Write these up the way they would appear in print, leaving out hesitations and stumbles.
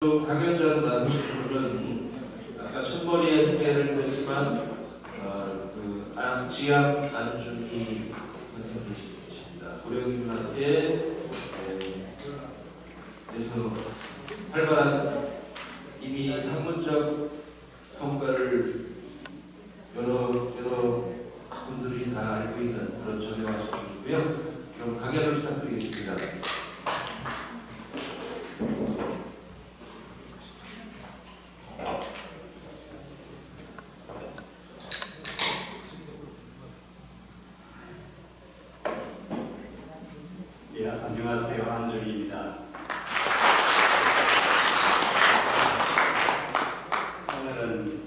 강연자로 나누신 분은 아까 첫머리에 소개를 드렸지만 지압 안준희 선생님이십니다. 고려인문학계에서 활발한 이미 학문적 성과를 여러 분들이 다 알고 있는 그런 전형하신 분이고요. 그럼 강연을 부탁드리겠습니다. 예, 안녕하세요. 안준희입니다. 오늘은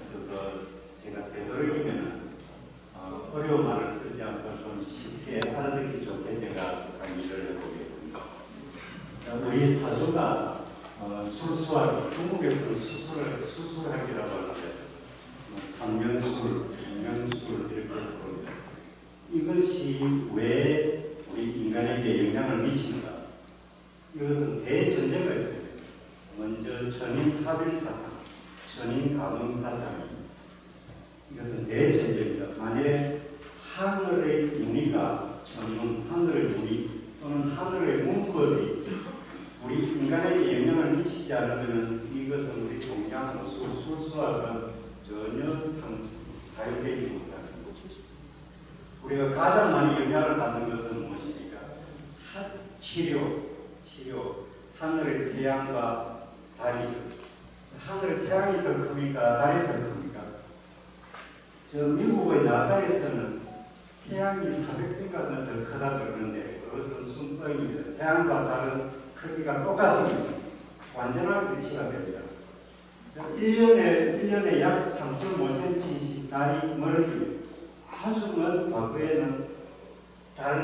제가 되도록이면 어려운 말을 쓰지 않고 좀 쉽게 알아듣기 좋게 제가 강의를 해보겠습니다. 우리 사주가 중국에서는 수술학이라고 하는데 삼명술, 생명술 이렇게 부릅니다. 이것이 왜 우리 인간에게 영향을 미친다. 이것은 대전제가 있습니다. 먼저 천인합일사상, 천인가능사상. 이것은 대전제입니다. 만약에 하늘의 무늬가 전문 하늘의 무늬 또는 하늘의 문법이 우리 인간에게 영향을 미치지 않으면 이것은 우리 종양, 술수학은 전혀 사용되지 못하는 거죠. 우리가 가장 많이 영향을 받는 것은 무엇입니까? 치료. 하늘의 태양과 달이죠. 하늘의 태양이 더 큽니까? 달이 더 큽니까? 미국의 나사에서는 태양이 400배가 더 크다 그러는데 그것은 순뻥입니다. 태양과 달은 크기가 똑같습니다. 완전하게 일치가 됩니다. 1년에 약 3.5cm씩 달이 멀어집니다. 아주 먼 과거에는 달이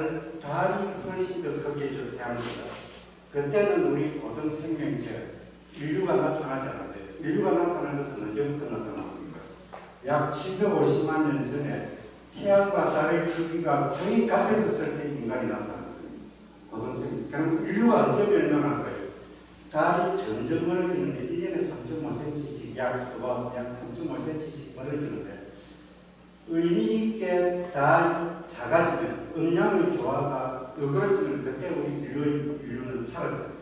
훨씬 더 크겠죠, 태양보다. 그때는 우리 고등 생명체, 인류가 나타나지 않았어요. 인류가 나타난 것은 언제부터 나타났습니까? 약 750만 년 전에 태양과 달의 크기가 거의 같았을 때 인간이 나타났습니다. 고등 생명체. 그럼 인류가 언제 멸망할까요? 달이 점점 멀어지는데 1년에 3.5cm씩 약 3.5cm씩 멀어지는데 의미 있게 달이 작아지면 음양의 조화가 어그러지면 그때 우리 인류는 사라져요.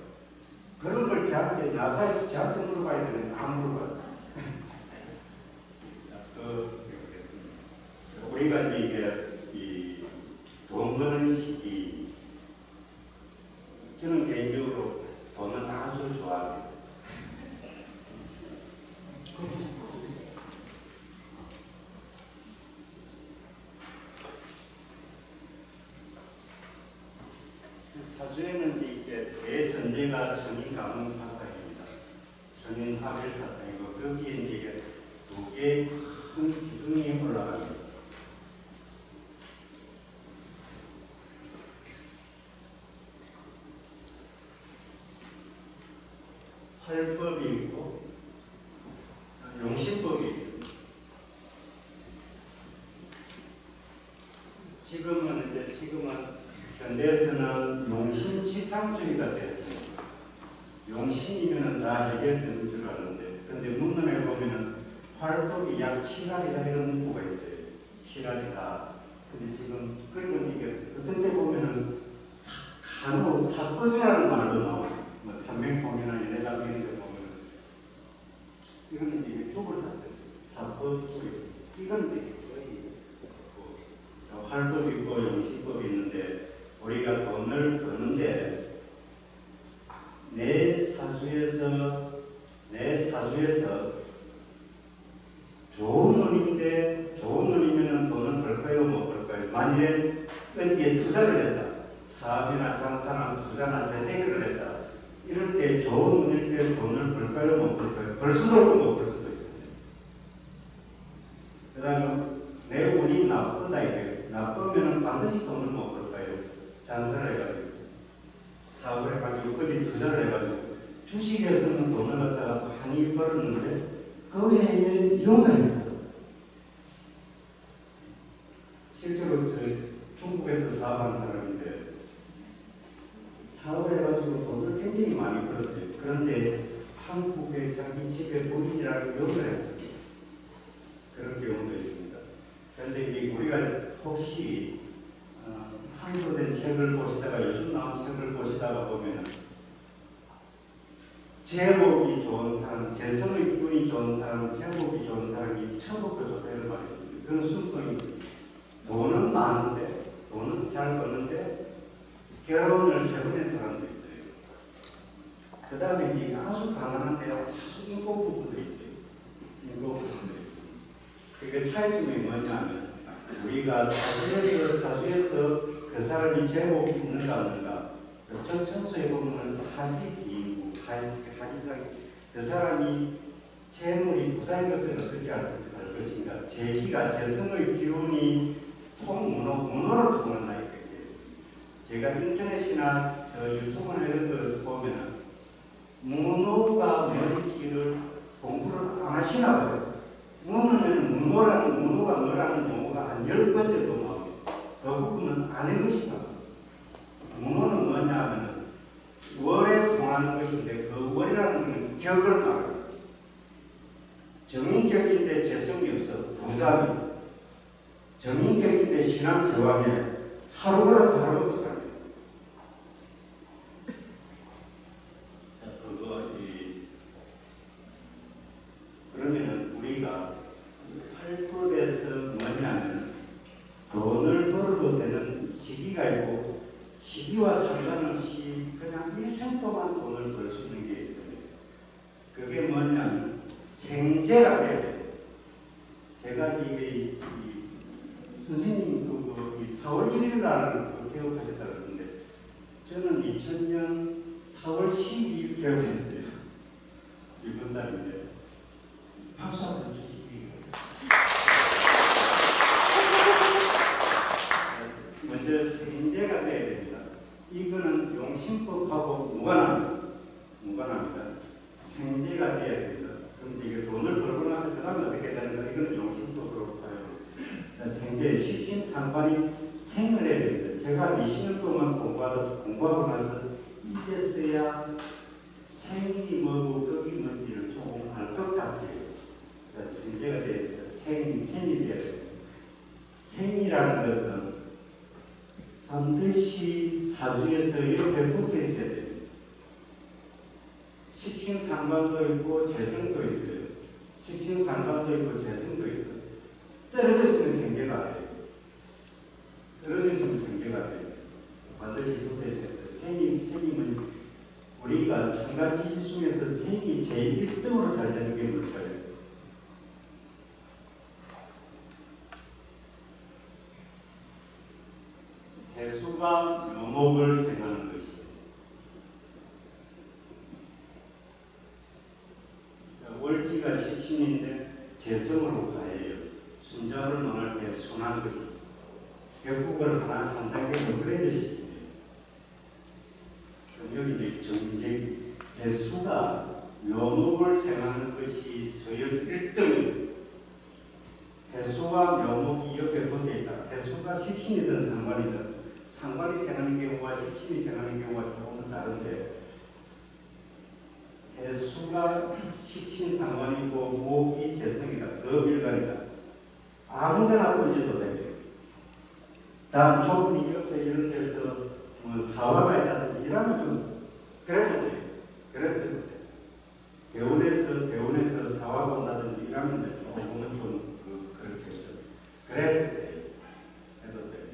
그런 걸 저한테 나사에서 저한테 물어봐야 되는데 안 물어봐요. 해보겠습니다. 우리가 이게 돈 버는 시기, 저는 개인적으로 돈은 아주 좋아합니다. 사주에는 이게 대전제가 천인가능사상입니다. 천인합일사상이고 거기에 이제 두 개의 큰 기둥이 올라갑니다. 활법이 있고 용신법이 있습니다. 지금은 현대에서는 용신지상주의가 되었습니다. 용신이면 다 해결되는 줄 아는데, 근데 문헌에 보면은 활법이 약 7할이다 이런 문구가 있어요. 7할이다. 근데 지금, 그리고 이게 어떤 때 보면은 간혹 사법이라는 말도 나와요. 뭐 삼명통이나 연애장 이런 데 보면은, 이거는 이게 죽을 사법 쪽에 있습니다. 이건 되게 활법이 있고 용신법이 있는데, 우리가 돈을 버는데 내 사주에서 좋은 운이면 돈은 벌까요 못 벌까요? 만일에 어디에 투자를 했다, 사업이나 장사나 투자나 재테크를 했다, 이럴 때 좋은 운일 때 돈을 벌까요 못 벌까요? 벌 수도 있고 못 벌 수도 있습니다. 그 다음에 내 운이 나쁘다 이거예요. 나쁘면 반드시 돈을 못 벌까요? 장사를 해가지고, 사업을 해가지고, 어디 투자를 해가지고, 주식에서는 돈을 갖다가 많이 벌었는데, 그 해에 이혼을 했어요. 실제로 중국에서 사업하는 사람인데, 사업을 해가지고 돈을 굉장히 많이 벌었어요. 그런데 한국의 자기 집에 부인이라고 욕을 했습니다. 그런 경우도 있습니다. 그런데 이제 우리가 혹시 한글된 책을 보시다가 요즘 나온 책을 보시다가 보면 제복이 좋은 사람, 재성의 기운이 좋은 사람, 제복이 좋은 사람이 처음부터 좋다는 말이 있습니다. 그건 순풍입니다. 돈은 많은데, 돈은 잘 버는데 결혼을 3번 한 사람도 있어요. 그 다음에 이제 아주 가난한데 아주 인고 부부도 있어요. 인고 부부도 있어요. 그게 차이점이 뭐냐면 우리가 사주에서 그 사람이 제복이 있는가 없는가 적천수에 보면 하지기인구, 하지상 그 사람이 재물이 부자인 것은 어떻게 알 것인가? 재기가 재성의 기운이 문호를 통한다 이렇게 있습니다. 제가 인터넷이나 유튜브나 이런 걸 보면 문호가 뭔지를 공부를 안 하시나 봐요. 문호가 뭐라는 용어가 한 10번 정도 나옵니다. 그 부분은 아는 것인가 봐요. 문호는 뭐냐 하면 월에 통하는 것인데 그 월이라는 것은 격을 말합니다. 정인격인데 재성이 없어 부자입니다. 정인격인데 신앙 저항에 하루 걸어서 하루 걸어서 삽니다. 그러면은 우리가 활법에서 뭐냐면 돈을 벌어도 되는 시기가 있고 시기와 상관없이 그냥 일생 동안 돈을 벌 수 있는 게 있어요. 그게 뭐냐면 생재가 돼야 돼요. 제가 이게 선생님 그 4월 1일 날 개업하셨다 그러는데 저는 2000년 4월 12일 개업했어요. 이번 달인데 박수 한번 주시기. 먼저 생재가 돼야 됩니다. 이거는 용신법하고 무관합니다. 생재가 돼야 됩니다. 그럼 이게 돈을 벌고 나서 그 다음에 어떻게 되는가? 이거는 용신법으로 봐요. 자, 생재, 식신상관이 생을 해야 됩니다. 제가 20년 동안 공부하고 나서 이제서야 생이 뭐고 cực이 뭔지를 조금 알 것 같아요. 자, 생재가 돼야 됩니다. 생이 돼야 됩니다. 생이라는 것은 반드시 사주에서 옆에 붙어 있어야 됩니다. 식신상관도 있고 재성도 있어요. 식신상관도 있고 재성도 있어요. 떨어져 있으면 생계가 안 돼요. 떨어져 있으면 생계가 돼요. 반드시 붙어 있어야 돼요. 생이면 우리가 천간지지 중에서 생이 제일 1등으로 잘 되는 게 뭘까요? 해수가 묘목을 생하는 것이에요. 월지가 식신인데 재성으로 가해요. 순자를 논할 때 순한 것이죠. 격국을 한 단계 업그레이드 시킵니다. 여기 정제 해수가 묘목을 생하는 것이 서열 1등입니다. 해수와 묘목이 옆에 붙어 있다. 해수가 식신이든 상관이 생하는 경우와 식신이 생하는 경우가 조금은 다른데 해수가 식신상관이고 목이 재성이다. 거밀간이다. 아무데나 꽂아도 됩니다. 다음 좁은 옆에 이런 데서 뭐 사화가 있다든지 이러면 좀 그래도 돼요. 그래도 돼요. 대운에서 사화가 온다든지 이러면 조금은 좀 그렇겠죠. 그래도 돼요. 해도 돼요.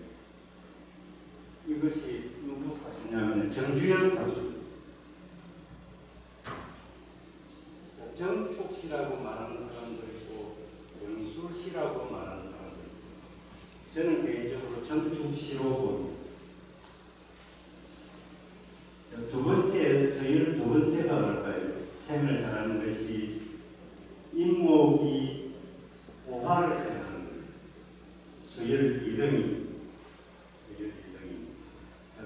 이것이 누구 사주냐면 정주영 사주. 정축시라고 말하는 사람도 있고 영술시라고 말하는 사람도 있어요. 저는 개인적으로 정축시로 봅니다. 두 번째, 서열 두 번째가 뭘까요? 생을 잘하는 것이 인목이 오화를 생하는 거예요. 서열 2등이.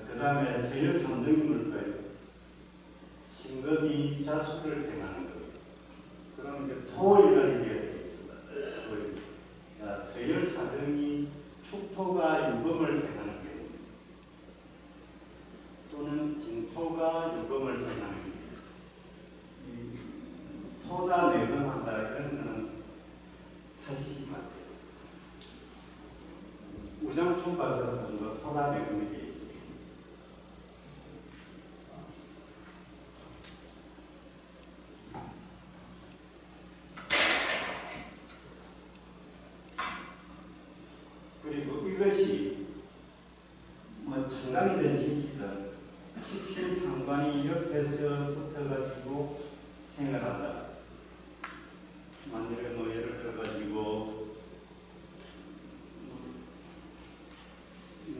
그 다음에 서열 3등이 뭘까요? 신금이 자수를 생하는 거예요. 그럼 이제 토일간이 되어야 되겠죠. 자, 서열 4등이 축토가 유금을 생하는 경우 또는 진토가 유금을 생하는 경우 토다 매금한다 이런 거는 하시지 마세요. 우장충박사 사주가 토다 매금이 되어 있습니다. 그리고 이것이 뭐 청강이든 지지든 식신상관이 옆에서 붙어가지고 생활한다. 만약에 뭐 예를 들어가지고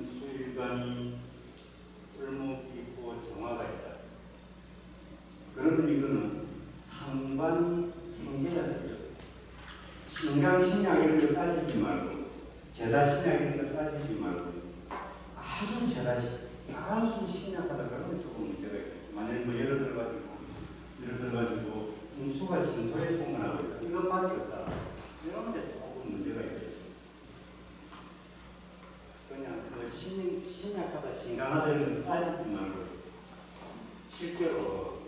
수일관이 을목 있고 정화가 있다. 그러면 이거는 상관 생재가 되죠. 신강신약 이런 거 따지지 말고 제다신약 이런 거 따지지 말고 아주 아주 신약하다 그러면 조금 문제가 있겠죠. 만약에 뭐 예를 들어가지고 음수가 진토에 통근하고 있다. 이것밖에 없다. 이런 데 조금 문제가 있겠죠. 그냥 그 신약하다, 신강하다 이런 거 따지지 말고 실제로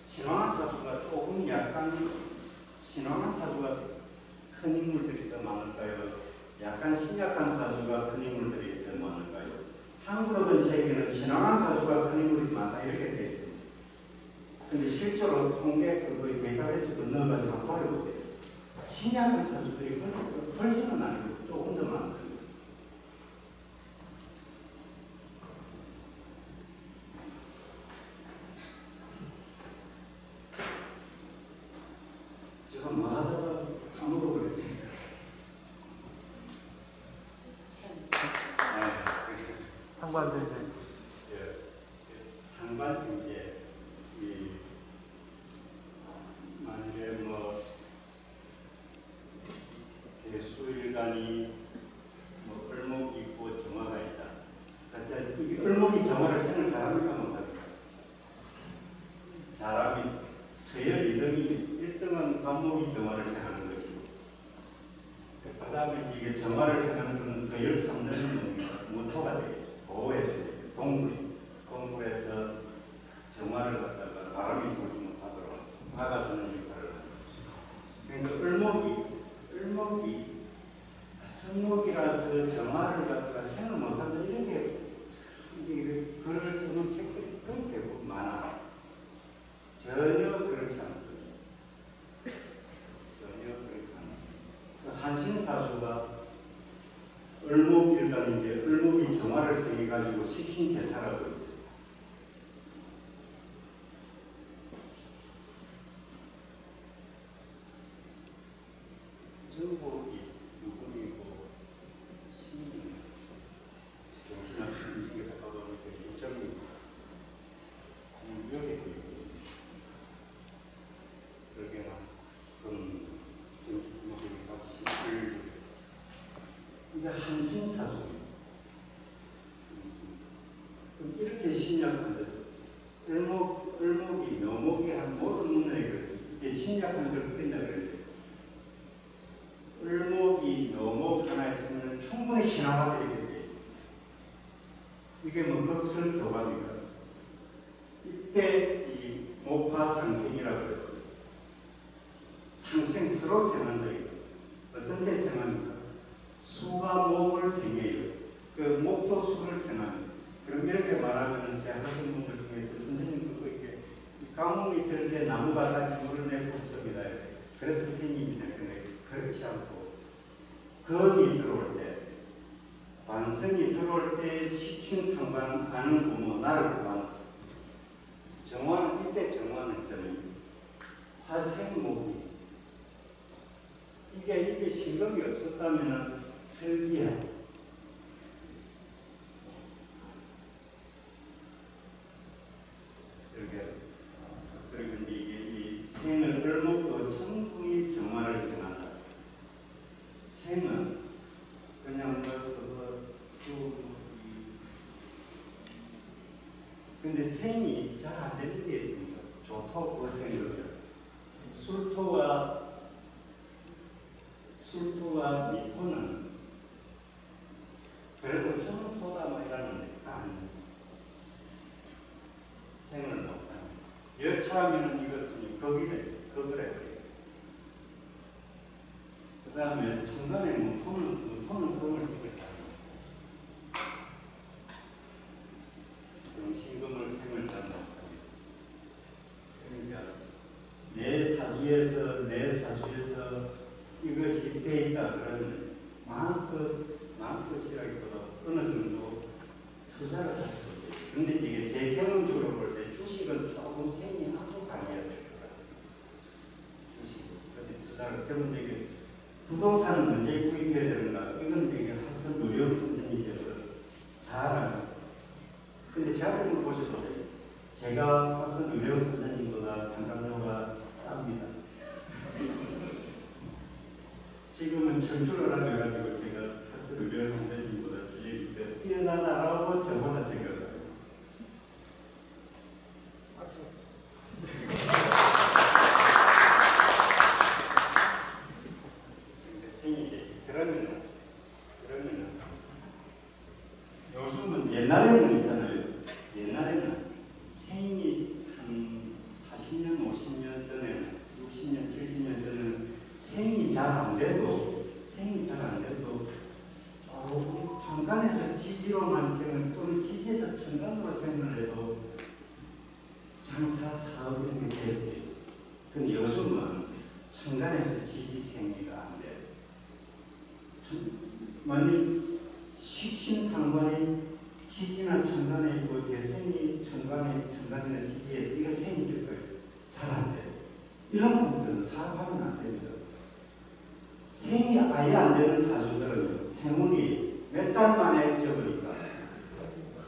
신왕한 사주가 조금 약간 신왕한 사주가 큰 인물들이 더 많을까요? 약간 신약한 사주가 큰 인물들이 더 많을까요? 한글어든 책에는 신왕한 사주가 큰 인물이 많다 이렇게 되어 있습니다. 근데 실제로 통계 그거의 데이터베이스에 넣어가지고 한번 돌려보세요. 신약한 사주들이 훨씬은 아니고 조금 더 많습니다. 제가 뭐 하다가 까먹어버렸죠. 상관생제. 상관생제. 만약에 뭐 대수일간이 뭐 을목이 있고 정화가 있다. 그러니까 이 을목이 정화를 생을 잘합니까 못합니까? 잘하면 서열 2등이 1등은 관목이 정화를 생하는 것이고 그 다음에 이게 정화를 생하는 것은 서열 3등이 무토가 되겠죠. 보호해줘야 되겠죠. 동굴에서 정화를 갖다가 바람이 불지 못하도록 막아주는 역할을 합니다. 그러니까 을목이 성목이라서 정화를 갖다가 생을 못한다 이렇게 글을 쓰는 책들이 거의 대부분 많아. 전혀 그렇지 않습니다. 전혀 그렇지 않습니다. 한신사주가 을목일간인데 을목이 정화를 생해가지고 식신제사라고 있어요. 정복이 누구이고 신이 정신학 중에서 가보면 정점이 여기 있고 그러게나 그럼 정신학이 값이 이게 한신사주입니다. 그럼 이렇게 신약한데 을목이 묘목이 한 모든 문화에 그렇습니다. 이게 신약한 걸 뿌린다 그랬어요. 을목이 묘목 하나 있으면 충분히 신화가 되게 되어 있습니다. 이게 뭐 극설 교감입니다. 이때 이 목화 상생이라고 그랬습니다. 상생 서로 생한다 이거. 어떤 때 생합니까? 수가 목을 생해요. 그 목도 수를 생합니다. 그럼 이렇게 말하면 제가 하신 분들 중에서 선생님 그거 이게 강물 밑을 때 나무가 다시 물을 내고 섭니다. 그래서 스님이나 그렇지 않고 금이 들어올 때 반성이 들어올 때 식신상관 아는 부모 나를 구하는 정화는 이때 정화는 있잖아요. 화생목이 이게 신금이 없었다면 설기하지. 그리고 이제 이게 이 생을 을목도 충분히 정화를 생한다. 생은 그냥 근데 생이 잘 안 되는 게 있습니다. 조토 거생이요. 술토와 미토는 그래도 저는 토다 뭐 이러는데 아니 생을 못합니다. 여차하면 이것은 겁이 돼. 겁을 해버려요. 다음에 천간에 무토는 금을 쓰고 있잖아요. 신금을 생을 잡는 그러니까 내 사주에서 이것이 돼 있다 그러면 마음껏이라기보다 어느 정도 투자를 하셔야 돼요. 근데 이게 제 경험적으로 볼 때 주식은 조금 생이 아주 강해야 될 것 같아요. 주식, 그때 투자를 그러면 되게 부동산은 언제 구입해야 되는가? 이건 되게 학선 노력 선생님께서 잘 알아요. 근데 저한테 물어보셔도 돼요. 제가 학선 노력 선생님보다 상담료가 쌉니다. 지금은 청출을 하고 해가지고 제가 학선 노력 선생님보다 실력이 뛰어나다라고 저보다 생각해요. 박수. 그러면은 요즘은 옛날에는 있잖아요. 옛날에는 생이 한 40년, 50년 전에는 60년, 70년 전에는 생이 잘 안 돼도 조금 천간에서 지지로만 생을 또는 지지에서 천간으로 생을 해도 장사 사업 이런 게 됐어요. 근데 요즘은 천간에서 지지 생리가 안 돼요. 만약 식신상관이 지지나 천간에 있고 재생이 천간이나 지지에 이거 생길 거예요. 잘 안 돼요. 이런 분들은 사업하면 안 됩니다. 생이 아예 안 되는 사주들은 행운이 몇 달 만에 접으니까.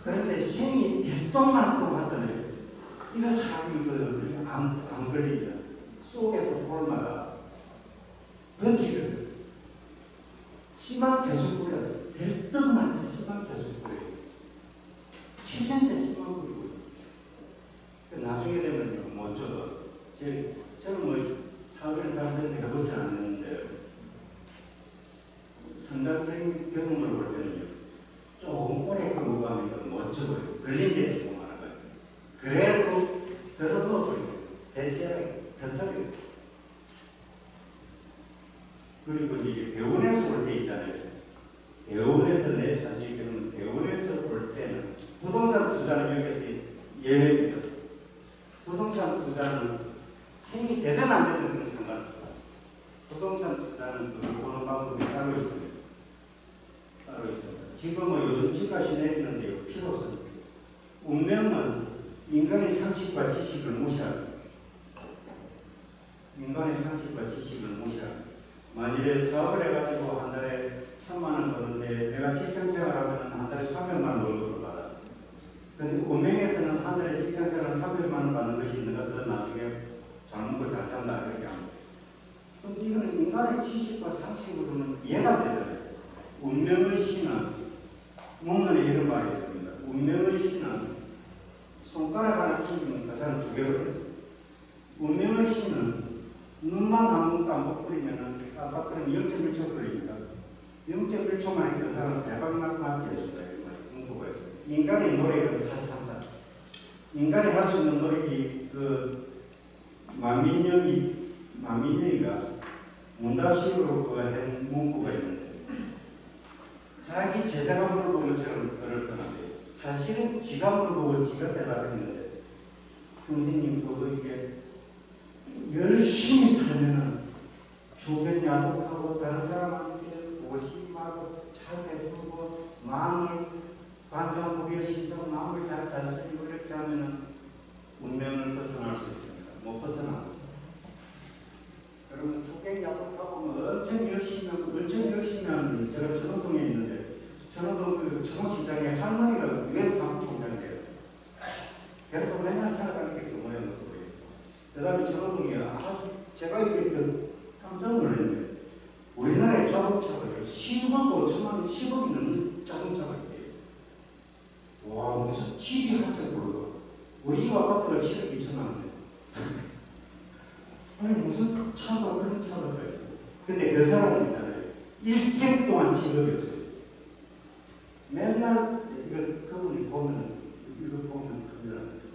그런데 생이 들똥말똥 하잖아요. 이거 사업이 안 걸리면 속에서 골마다 버티를 씨만 계속 뿌려요. 될 듯 말 듯 씨만 계속 뿌려요. 7년째 씨만 뿌리고 있어요. 나중에 되면 못 줘도 저는 뭐 사업을 잘 해보지 않았는데 상담 경험을 볼 때는요. 조금 오래 끌고 가면 못 줘요. 걸린 게 조금 많아요. 그래도 들어도 버리고 대체로 터뜨려요. 그리고 이게 대원에서 볼 때 있잖아요. 대원에서 내 사주에 그러면 대원에서 볼 때는 부동산 투자는 여기서 예외입니다. 부동산 투자는 생이 되든 안 되든 그런 상관없어요. 부동산 투자는 그걸 보는 방법이 따로 있습니다. 지금은 요즘 집값이 내리는데요. 필요 없습니다. 운명은 인간의 상식과 지식을 무시합니다. 만일에 사업을 해가지고 한 달에 1,000만 원 버는데 내가 직장생활하면 한 달에 300만 원 월급을 받아. 근데 운명에서는 한 달에 직장생활 300만 원 받는 것이 있는가 더 나중에 잘 먹고 잘 산다 이렇게 합니다. 근데 이거는 인간의 지식과 상식으로는 이해가 되잖아요. 운명의 신은 문헌에 이런 말이 있습니다. 운명의 신은 손가락 하나 튀기면 그 사람 죽여버려요. 운명의 신은 눈만 한번 깜빡거리면 0.1초 걸리니까 0.1초 만에 그 사람 대박 맞게 해준다. 문구가 있어요. 인간의 노력은 하찮다. 인간이 할 수 있는 노력이 만민영이가 문답식으로 한 문구가 있는데 자기 제자가 물어본 것처럼 글을 써놨어요. 사실은 지가 물어보고 지가 대답했는데 선생님 그거 이게 열심히 살면은 주변야독하고 다른 사람한테 고심하고 잘 베풀고 마음을 관상법에 신청 마음을 잘 다스리고 이렇게 하면은 운명을 벗어날 수 있습니다. 못 벗어나고. 여러분 주객야독하고 뭐 엄청 열심히 하면 제가 전호동에 있는데 전호동 전호시장에 할머니가 유엔 사무총장이에요. 그래도 맨날 살아가는 게 그 모양으로 보여요. 그 다음에 전호동에 아주 제가 이게 깜짝 놀랐네요. 우리나라의 자동차가 10억 5천만 원, 10억이 넘는 자동차가 있대요. 와, 무슨 집이 한참 부르고 우리 집 아파트가 7억 2천만 원이에요. 아니 무슨 차가 그런 차가 있어요. 근데 그 사람은 있잖아요. 일생 동안 직업이 없어요. 맨날 그분이 보면 큰일 나겠어요.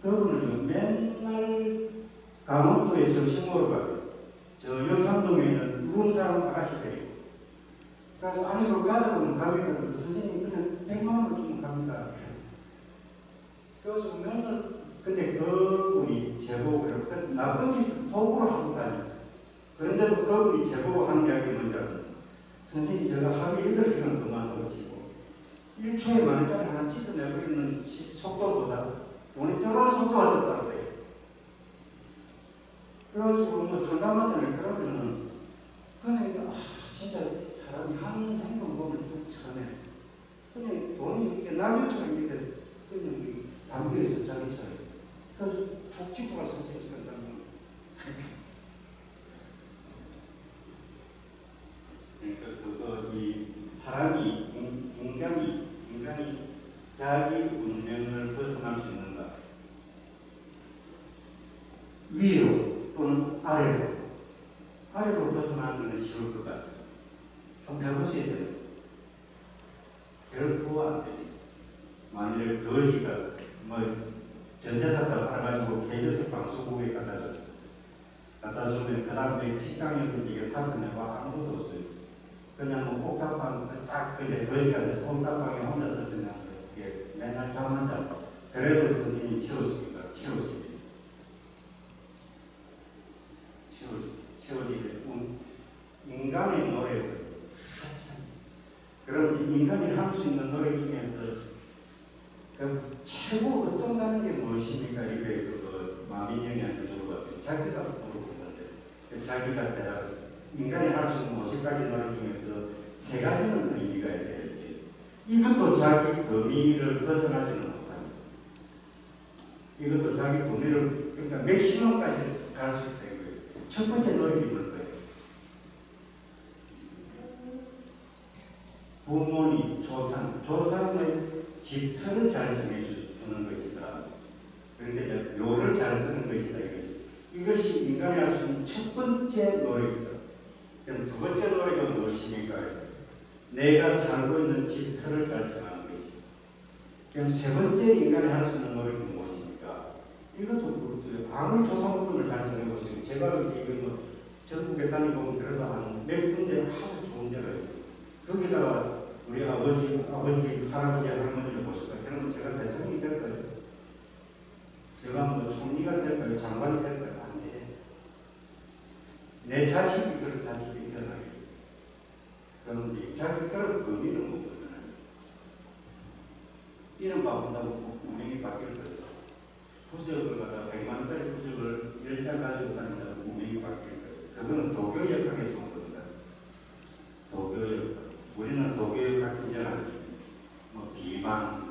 그분은 맨날 강원도에 점심 먹으러 가요. 저 여산동에 있는 부은 사람 아가씨들이. 그래서 아니 그거 가져가면 갑니다. 선생님 그냥 100만 원만 주면 갑니다. 그래서 맨날 근데 그분이 제보를 나쁜 짓을 도구로 하고 다니. 그런데도 그분이 제보를 하는 이야기 뭔지 선생님 제가 하루 8시간 그만두고 치고 1초에 10,000원짜리 하나 찢어내버리는 속도보다 돈이 들어오는 속도가 더 빠르대요. 그래가지고 뭐 상담하잖아요. 그러면은 그냥 진짜 사람이 하는 행동 보면 참 참해. 그냥 돈이 이렇게 낙엽처럼 이렇게 그냥 담겨있어 자기처럼. 그래서 푹 짚고 가서 선생님 상담을 그러니까 이 사람이 인간이 자기 운명을 벗어날 수 있는가? 위로 또는 아래로 벗어나는 것은 쉬울 것 같아요. 한번 해보셔야 돼요. 결코 안 됩니다. 만일에 거지가 전자사다 팔아가지고 KBS 방송국에 갖다 줬어요. 갖다 주면 그 다음에 직장에서 이게 사건 내고 아무것도 없어요. 그냥 뭐 옥탑방 딱 그냥 거지가 돼서 옥탑방에 혼자서 그냥 맨날 잠만 자고 그래도 선생님이 채워줍니다. 채워지게 인간의 노래를 하찮. 그럼 인간이 할 수 있는 노래 중에서 그 최고 어떤다는 게 무엇입니까? 이게 마민영이한테 물어봤어요. 자기가 물어보는데 자기가 대답을 인간이 할 수 있는 50가지 노래 중에서 3가지는 의미가 있어요. 이것도 자기 범위를 벗어나지는 못합니다. 이것도 자기 범위를 그러니까 맥시멈까지 갈 수 있다는 거예요. 첫 번째 노력이 뭘 거예요? 부모님, 조상의 집터를 잘 정해주는 것이다. 그러니까 묘를 잘 쓰는 것이다. 이것이 인간이 할 수 있는 첫 번째 노력이다. 그럼 두 번째 노력은 무엇입니까? 내가 살고 있는 집터를 잘 정하는 것이다. 그럼 세 번째 인간이 할 수 있는 노력은 무엇입니까? 이것도 그렇고요. 아무리 조상부름을 잘 정해보세요. 제가 이거 뭐 전국에 다니고 그래도 한 몇 군데 아주 좋은 데가 있어요. 거기다가 우리 아버지, 할아버지, 할머니를 보실까? 그러면 제가 대통령이 될까요? 제가 뭐 총리가 될까요? 장관이 될까요? 안 돼. 내 자식이 그런 자식이 태어나게. 그런데 자기 그런 의미는 못 벗어나요. 이름 바꾼다고 운명이 바뀔 거예요. 부적을 갖다가 100만원짜리 부적을 10장 가지고 다닌다고 운명이 바뀔 거예요. 그거는 도교 역학에서 온 겁니다. 도교 역학. 우리는 도교 역학 이제는 뭐 비방,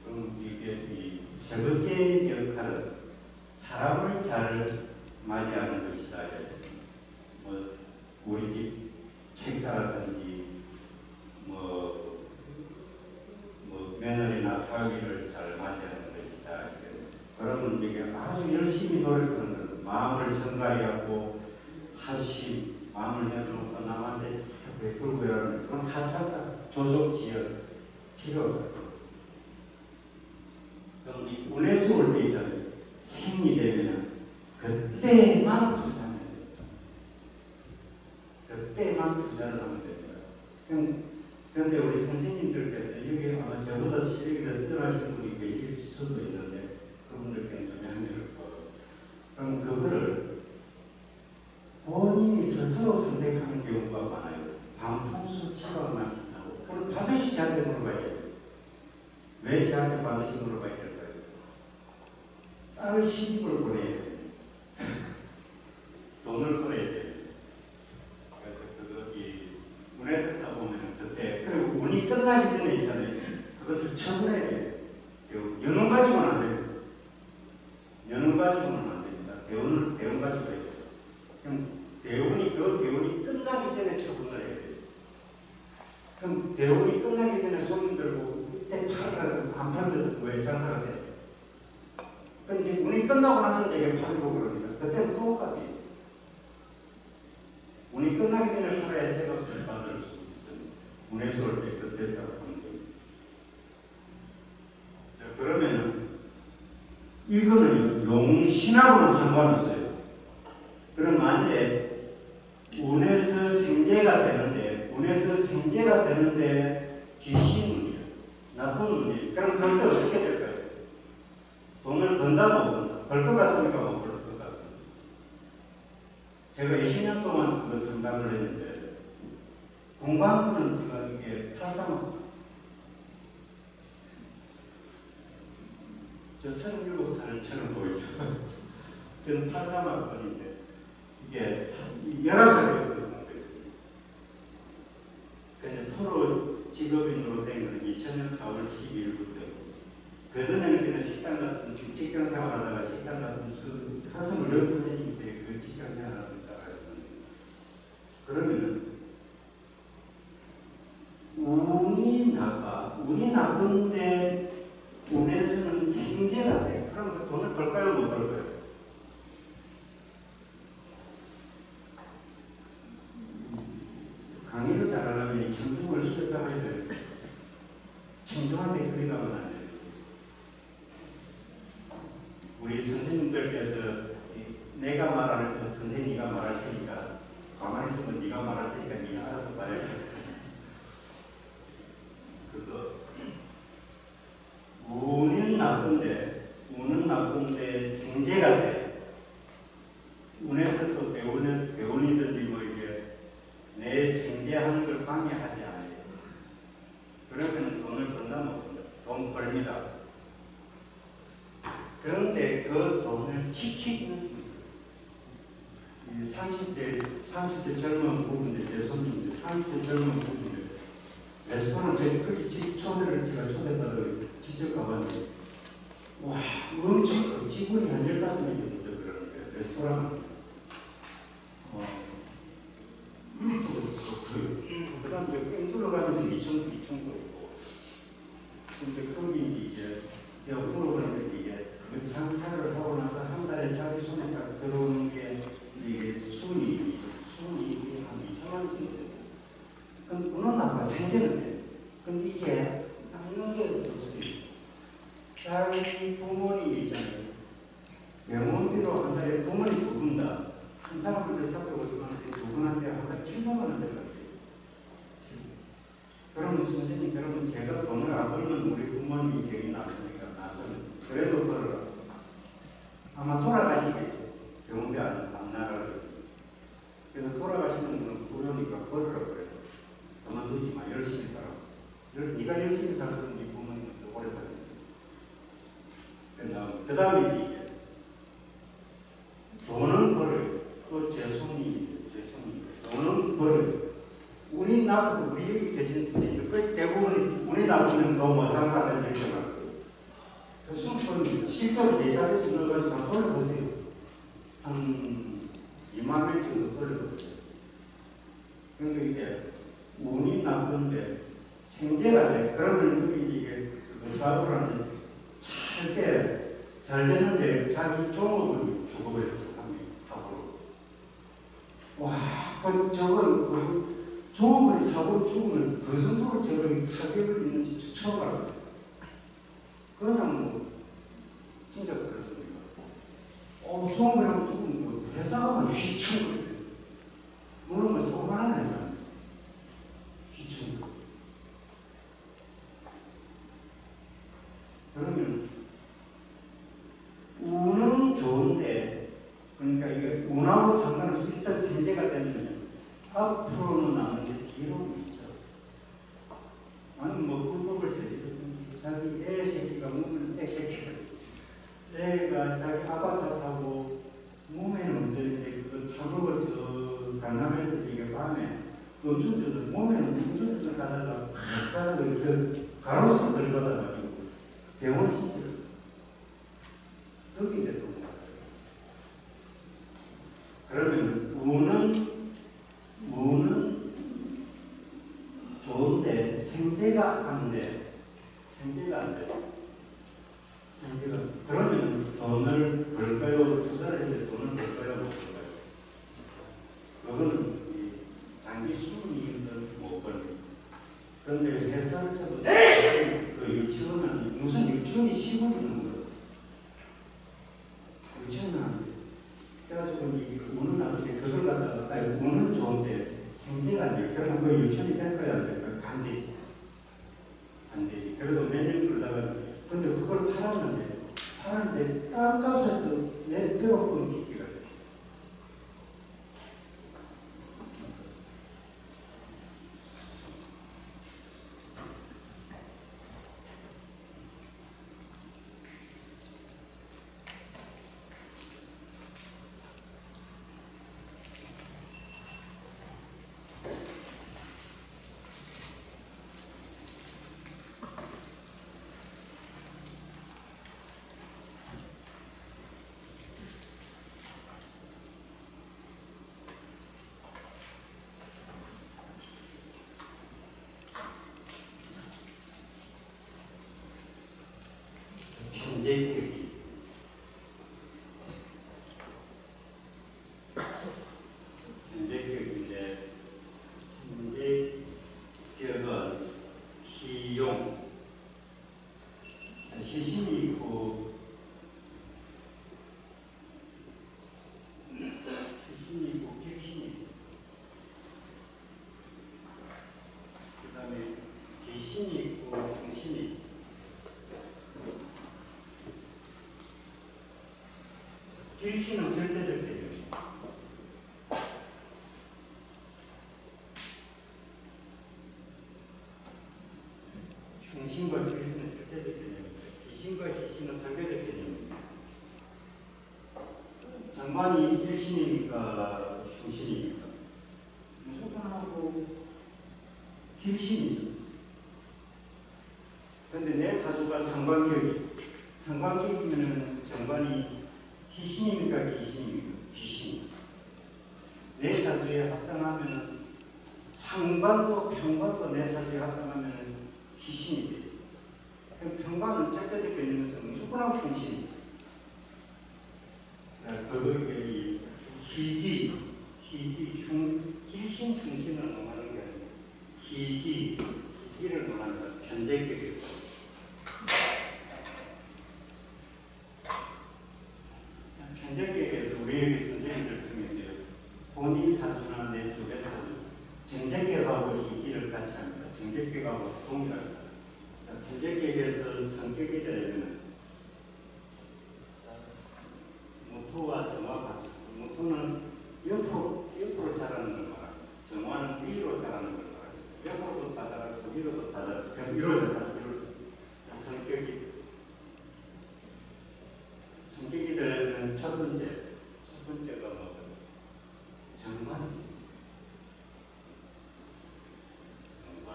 그럼 이게 이 세 번째 역할은 사람을 잘 맞이하는 것이다. 뭐 우리 집 책사라든지 뭐 며느리나 사위를 잘 맞이하는 것이다. 그러면 이게 아주 열심히 노력하는 것, 마음을 전가해갖고 하심, 마음을 내놓고 남한테 베풀고 이러는 그런 하찮다, 조종지연 필요하다. 그럼 이 운에서 올 때 있잖아요. 생이 되면 그때만 투자하면 됩니다. 그때만 투자를 하면 됩니다. 그런데 우리 선생님들께서 여기 아마 저보다 실력이 더 뛰어나신 분이 계실 수도 있는데 그분들께는 좀 양해를 구하고 그럼 그거를 본인이 스스로 선택하는 경우가 많아요. 반풍수 치료만 한다고. 그럼 반드시 저한테 물어봐야 돼요. 왜 저한테 반드시 물어봐야 될까요? 딸을 시집을 보내야 돼요. 돈을 벌어야 돼요. 그래서 그거 이 운에서 다 보면 그때 그리고 운이 끝나기 전에 있잖아요. 그것을 처분해야 돼요. 연운 가지고는 안 됩니다. 연운 가지고는 안 됩니다. 대운 가지고 해야 돼요. 그럼 대운이 끝나기 전에 처분을 해야 돼요. 그럼 대운이 끝나기 전에 손님 들고 이때 팔거든 안 팔거든 왜 장사가 돼? 근데 이제 운이 끝나고 나서 이제 팔고 그럽니다. 그때는 똑같아요. 운이 끝나기 전에 팔아야 제값을 받을 수 있습니다. 운에서 올 때 그때 딱 하는 겁니다. 그러면은 이거는 용신하고는 상관없어요. 그럼 만일에 되는데 귀신운이야. 나쁜 운이에요. 그럼 그때 어떻게 될까요? 돈을 번다 못 번다? 벌 것 같습니까? 못 벌 것 같습니까? 제가 20년 동안 그거 상담을 했는데 공부한 거는 이게 83억. 저 37살처럼 보이죠. 저는 83학번인데 이게 11살 때부터 공부했습니다. 그냥 프로 직업인으로 된 거는 2000년 4월 12일부터. 그전에는 그냥 식당 같은 직장 생활하다가 식당 같은 한성 의료 선생님이 그 직장 생활하는 줄 알았거든요. 그러면은 운이 나빠. 운이 나쁜데 운에서는 생재가 돼. 그럼 그 돈을 벌까요? 못 벌까요? 강의를 잘하려면 이 청중을 휘어잡아야 돼요. 청중한테 그리 가면 안 돼요. 우리 선생님들께서 내가 말 안 해도 선생님이 말할 테니까 가만히 있으면 네가 말할 테니까 네가 알아서 말해. 그거 운은 나쁜데 생재가 돼. 운에서 또 대운이든지 뭐 이게 내 생재하는 걸 방해하지 않아요. 그러면 돈을 번다 못 번다. 돈 벌입니다. 그런데 그 돈을 지키기는 30대 젊은 부부인데 제 손님인데 30대 젊은 부부인데 레스토랑 제가 초대받아 직접 가봤는데 와 엄청 직원이 한 15명이 있는데 그러는 거예요. 레스토랑 그 다음에 뺑 돌아가면서 2층도 있고 근데 거기 이제 제가 물어보는데 이게 장사를 하고 나서 한 달에 자기 손에 딱 들어오는 게 이게 순이 한 2천만 원 정도 돼요. 그건 운은 나빠 생기는 데 근데 이게 남는 게 없어요. 자기 부모님이 있잖아요. 병원비로 한 달에 부모님 두 분 다 한 사람한테 450만 원인데 두 분한테 한 달에 700만 원 될 것 같아요. 그러면 선생님, 그러면 제가 돈을 안 벌면 우리 부모님이 병이 났으니까 그래도 벌어라. 아마 돌아가시겠죠. 병원비 안 나가고. 그래서 돌아가시는 분은 그러니까 벌으라 그래서 그만두지 마. 열심히 살아. 네가 열심히 살거든 네 부모님은 더 오래 살지. 그 다음에 이제 돈은 벌어요. 또 제 손님이에요. 돈은 벌어요. 운이 나쁘고 우리 여기 계신 선생님들 대부분이 운이 나쁘면 뭐 장사를 이렇게 할 거예요. 그 순서는 실제로 데이터베이스 넣어가지고 한번 돌려보세요. 한 2만 명 정도 돌려보세요. 그러니까 이게 운이 나쁜데 생재가 돼. 그러면 이게 그 사업을 하는데 잘 됐는데 자기 종업을 죽어버렸어요. 한 명 사고로. 와, 저건 종업원이 사고로 죽으면 그 정도로 저렇게 타격을 있는지 처음 알았어요. 그냥 뭐 진짜 그렇습니다. 종업원이 죽으면 회사가 휘청거려요. 물론 뭐 조그마한 회사는 휘청거려요. 그러면 운은 좋은데 그러니까 이게 운하고 상관없이 일단 생재가 되면 앞으로는 나는데 뒤로는 있죠. 아니 뭐 불법을 저지르든지 자기 애 새끼가 몸을 애 새끼가 애가 자기 아빠 차타고 몸에는 문제인데 그 차목을 저 강남에서 이게 밤에 음주운전 몸에는 음주운전 가다가 그 가로수로 들이받아가지고 병원 신세 거기 이제 또 그러면 운은 좋은데 생재가 안 돼. 그러면 돈을 벌까요? 투자를 해서 돈을 벌까요? 못 벌까요? 그거는 단기 수익이든 못 벌까. 그런데 회사를 쳐도 그 유치원은 무슨 유치원이 시골 있는 거예요. 유치원은 안 돼. 그래가지고 운은 나쁜데 그걸 갖다가 운은 좋은데 생재가 안 돼. 그러면 그 유치원이 될 거야 안 될 거야? 안 되지. 안 되지. 그래도 몇 년 끌다가 근데 그걸 팔았는데 땅값에서 내 배워본 기기가 됐어. 현재격이 있습니다. 현재격인데 현재격은 희용, 희심이 있고 격심이 있습니다. 그 다음에 기심이 있고 중심이 있고 길씨는 절대적 개념입니다. 흉신과 길씨는 절대적 개념입니다. 기신과 희신은 상대적 개념입니다. 정관이 길신이니까 흉신이니까 무조건하고 길신이죠. 그런데 내 사주가 상관격이면은 정관이 희신입니까? 기신입니까? 귀신. 내 사주에 합당하면 상관도 평관도 내 사주에 합당하면 희신이 돼요. 그럼 평관은 절대적 개념에서 무조건하고 흉신이. 그게 길신, 흉신을 논하는 게 아니고 희기를 논한다. 현재격이죠. 현재격에서 우리에게 선생님들 중에서 본인 사주나 내 주변 사주, 정제격하고 희기를 같이 합니다. 정제격하고 동일합니다. 현재격에서 성격이 되려면 모토와 정화 같죠. 모토는 옆으로 자라는 걸 말합니다. 정화는 위로 자라는 걸 말합니다. 옆으로도 다 자라고 위로도 다 자라고 그냥 위로 자라고 성격이 되려면 첫 번째가 뭐거든요? 정관이 있습니다. 정관.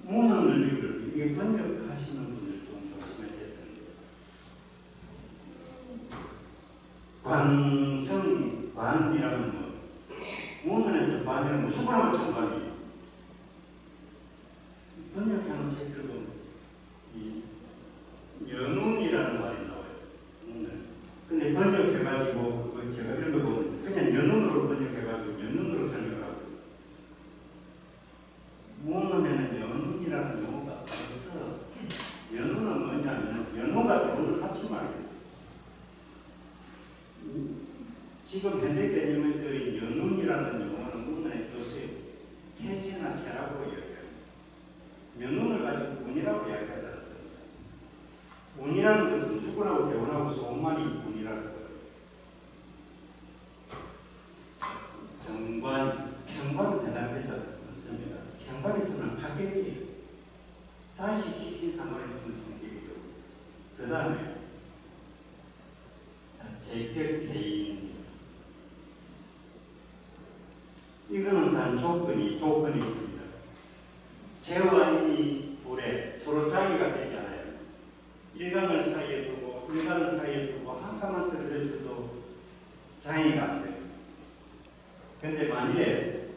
문헌을 읽을 때 이게 번역하시는 분들 좀 조심하셔야 됩니다. 관이라는 뭐 문헌에서 관이라는 무조건 정관이에요. 번역하는 책들 보면 연운이라는 말이 나와요. 근데 번역해가지고 그거 제가 읽어보면 그냥 연운으로 번역해가지고 연운으로 설명을 하고 있어요. 문헌에는 연운이라는 용어가 없어. 연운은 뭐냐면 연운과 연운을 합친 말이에요. 지금 현대 개념에서의 연운이라는 용어는 문헌에 없어요. 태세나 세라고 이야기합니다. 연운을 가지고 운이라고 이야기하지 않습니다. 운이라는 것은 무조건하고 대원하고 소원만이 운이라는 거예요. 정관, 평관은 해당되지 않습니다. 평관이 있으면 파격이에요. 다시 식신상관이 있으면 성격이 되고 그 다음에 제격개인 이거는 단 조건이 있습니다. 재와 인이 불에 서로 자기가 되지 않아요. 일간을 사이에 두고 한 칸만 떨어져 있어도 장애가 안 돼요. 그런데 만일에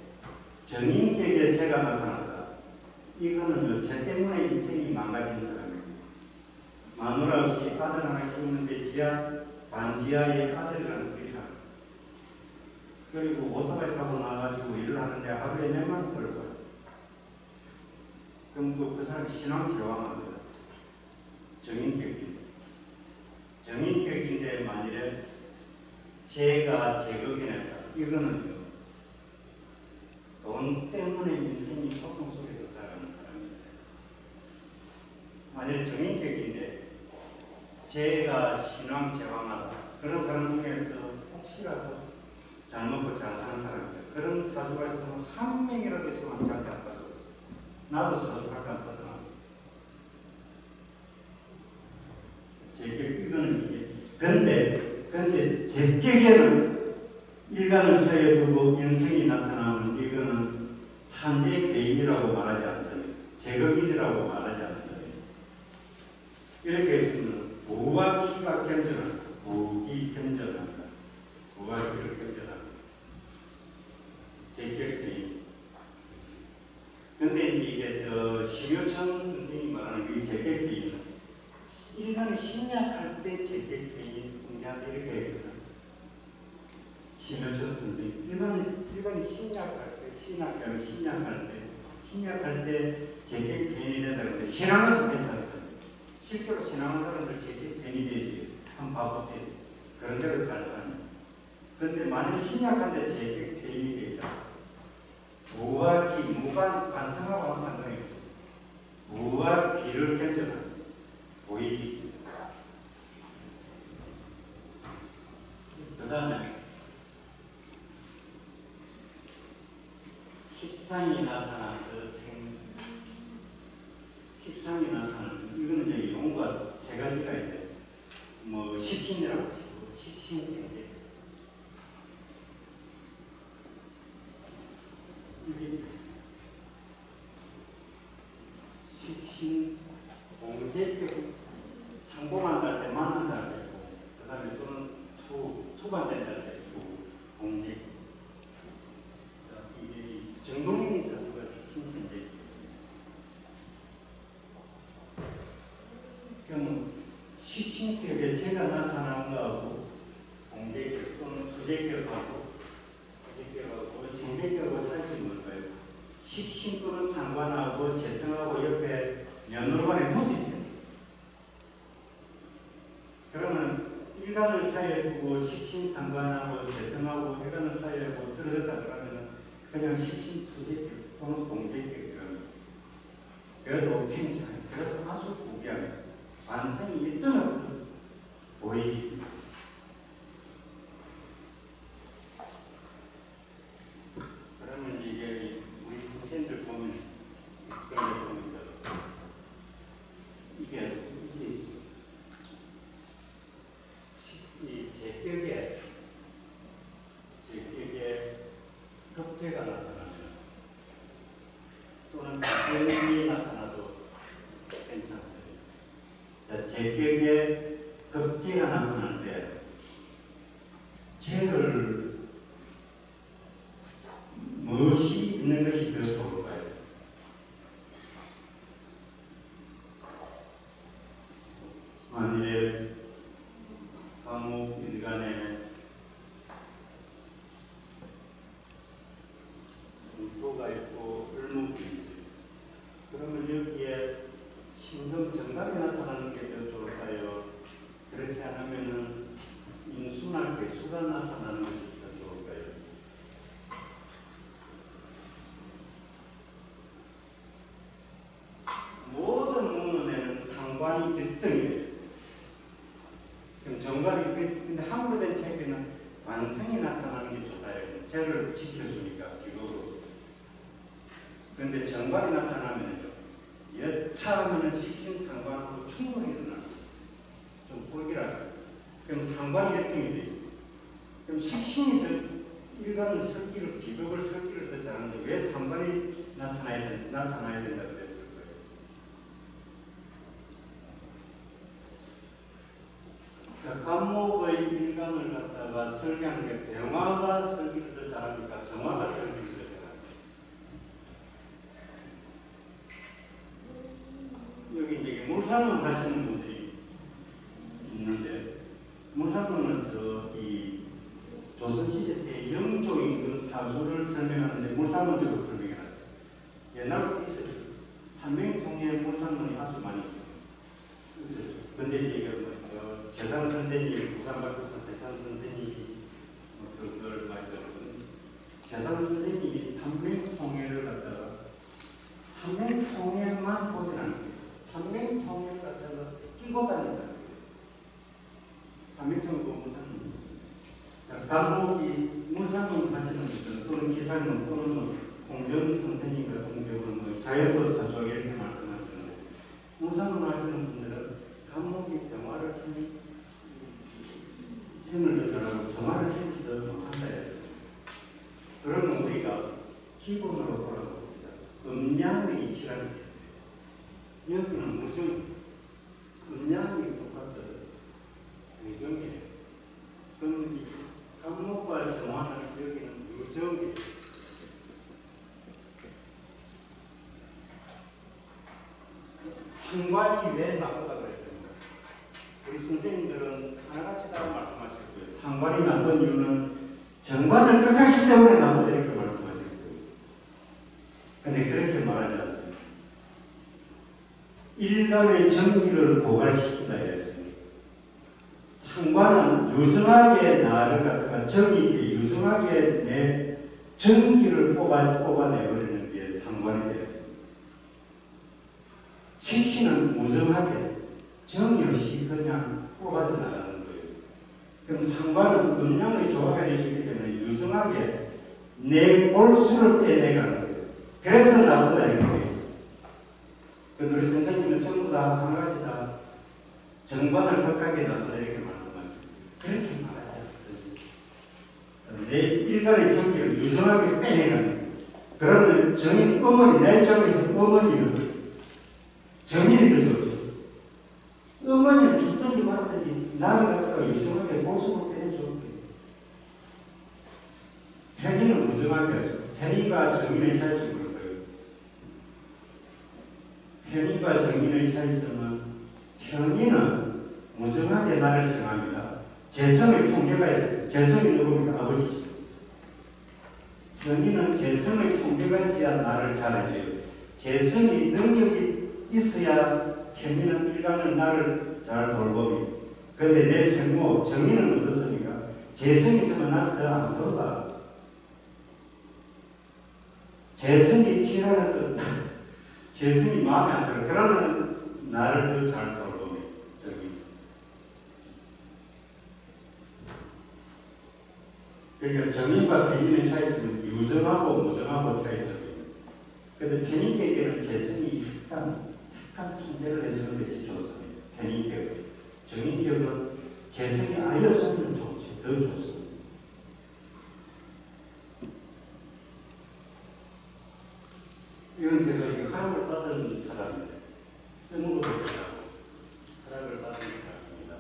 정인격에 재가 나타났다. 이거는 쟤 때문에 인생이 망가진 사람입니다. 마누라 없이 아들 하나 키우는데 반지하의 아들이라는 그 사람. 그리고 오토바이 타고 나가지고 일을 하는데 하루에 몇만 원 벌고요. 그럼 그 사람이 신앙 제왕합니다. 정인격인데 만일에 제가 제거해냈다. 이거는요. 돈 때문에 인생이 고통 속에서 살아가는 사람입니다. 만일 정인격인데 제가 신앙제왕하다 그런 사람 중에서 혹시라도 잘 먹고 잘 사는 사람입니다. 그런 사주가 있으면 한 명이라도 있으면 절대 안 빠져. 나도 사주 할때 안 벗어나. 제격 이거는 이게 근데 제격에는 일간을 사이에 두고 인성이 나타나면 이거는 탄재 개인이라고 말하지 않습니다. 제격인이라고 말하지 않습니다. 이렇게 했으면 부와 기가 겸전합니다. 부기 겸전합니다. 부와 기를 겸전합니다. 제격 개인. 근데 이게 심효천 선생님이 말하는 이 제격 개인은 일간이 신약할 때 제격 개인 통제한다 이렇게 얘기해요. 심효천 선생님 일간이 신약할 때 신약할 때 제격 개인이 된다는데 신앙은 괜찮습니다. 실제로 신앙하는 사람들 제격 개인이 되지 한번 봐보세요. 그런 대로 잘 삽니다. 그런데 만약 신약한데 제격 개인이 되있다. 부와 기, 무관 관성하고 아무 상관이 없어요. 부와 기를 견뎌합니다. 보이지. 그 다음에 식상이 나타나서 식상이 나타나는 이거는 이제 용과 세 가지가 있는데 뭐 식신이라고 치고 식신생계 이게 식신 공제격 상봉한다 할 때 만난다 할 때 그 다음에 또는 투반된다 할 때 공제 이게 정동민이 사주가 식신생계 그럼 식신격에 제가 나타난 거하고 공제격 또는 투제격하고 생제격하고 차이점이 뭘까요? 식신 또는 상관하고 재성하고 옆에 연월관에 붙어있어요. 그러면 일간을 사이에 두고 식신 상관하고 재성하고 일간을 사이에 두고 떨어졌다 그러면 그냥 식신 투제격 또는 공제격이라는 그래도 괜찮아요. 그래도 아주 고귀한 반성이 있든 없든 보이지. 그러면 이게 우리 선생님들 보면 그런 거 보니까 이게 있어요. 이 제격에 급제가 나타나면 또는 급제이 나타나도 괜찮습니다. 자, 제격에 급제가 나타날 때 죄를 무엇이 있는 것이 더 좋을까요? 만일에 감옥 일간에 공토가 있고 을목이 있어요. 그러면 여기에 신금 정각이 나타나는 게 더 좋을까요? 그렇지 않으면은 인수나 개수가 나타나는 것이 더 좋을까요? 모든 문헌에는 상관이 1등이 되어 있어요. 그럼 정관이 근데 함으로 된 책에는 관성이 나타나는 게 좋다. 죄를 지켜주니까 기도로. 그런데 정관이 나타나면요, 여차하면 식신상관하고 충분히 일어날 수 있어요. 좀 불길하죠. 그럼 상관이 1등이 돼요. 그럼 식신이 더 일간은 설기를 비극을 설기를 더 잘하는데 왜 상관이 나타나야 된다 그랬을 거예요. 자, 간목의 일간을 갖다가 설계하는 게 병화가 설기를 더 잘하니까 정화가 설기를 더 잘합니다. 여기 이제 물산론 하시는 분들이 있는데, 물산론은 이 조선시대 때 영조임금 사주를 설명하는데 물산론적으로 설명해놨어요. 옛날부터 있어요. 삼명통의 물산론이 아주 많이 있어요. 근데 이제 재산 선생님, 부산발표사 재산 선생님이 그걸 많이 들었거든요. 재산 선생님이 삼명통해를 갖다가 삼명통해만 보진 않는 거예요. 삼명통해를 갖다가 끼고 다닌다는 거예요. 삼명통해 무상론. 자, 강목이 무상론 하시는 분들 또는 기상론 또는 공정 선생님 같은 경우는 뭐 자연법 사주학 이렇게 말씀하시는데 무상론 하시는 분들은 강목이 병화를 생을 여자라고 정화를 생기도 한다 했어요. 그러면 우리가 기본으로 돌아갑니다. 음양의 이치라는 게 있어요. 여기는 무정, 음양이 똑같거든. 무정이에요. 그럼 이 강목과 정화는 여기는 무정이에요. 상관이 왜 나쁘다고 그랬습니까? 우리 선생님들은 하나같이 다 말씀하실 거예요. 상관이 나쁜 이유는 정관을 깎았기 때문에 나쁘다 이렇게 말씀하실 거예요. 근데 그렇게 말하지 않습니다. 일간의 정기를 고갈시킨다 이랬습니다. 상관은 유성하게 나를 갖다가 정이 있게 유성하게 내 정기를 뽑아내버리는 게 상관이 되었습니다. 식신은 무성하게 정이 없이 그냥 뽑아서 나가는 거예요. 그럼 상관은 음양의 조합을 해주기 때문에 유성하게 내 골수를 빼내가는 거예요. 그래서 나보다 이렇게 돼 있어요. 우리 선생님은 전부 다 하나같이 다 정관을 격하게 나보다 이렇게 말씀하시고 그렇게 말하지 않습니다. 내 일간의 정기를 유성하게 빼내가는 거예요. 그러면 정인 어머니, 내 입장에서 어머니는 정인이 들죠. 어머니는 죽든지 말든지 나를 갖다가 유성하게 보수를 빼내줘. 편의는 무정하게 하죠. 편의가 정인의 차이점을 거예요. 편의가 정인의 차이점은 편의는 무정하게 나를 생각합니다. 재성의 통제가 있어요. 재성이 누굽니까? 아버지죠. 편의는 재성의 통제가 있어야 나를 잘해줘요. 재성이 능력이 있어야 편의는 일간을 나를 잘 돌보기. 그런데 내 생모 정의는 어떻습니까? 재성이 있으면 나를 더 안 돌봐. 재성이 치라는 뜻, 재성이 마음에 안 들어. 그러면 나를 더 잘 돌보기. 정의. 그러니까 정의과 편의의 차이점은 유정하고 무정하고 차이점입니다. 그런데 편의계에는 재성이 약간 통제를 해주는 것이 좋습니다. 편의기업. 정의기업은 재성이 아예 없으면 좋지, 더 좋습니다. 이건 제가 허락을 받은 사람인데, 쓰는 것도 허락을 받은 사람입니다.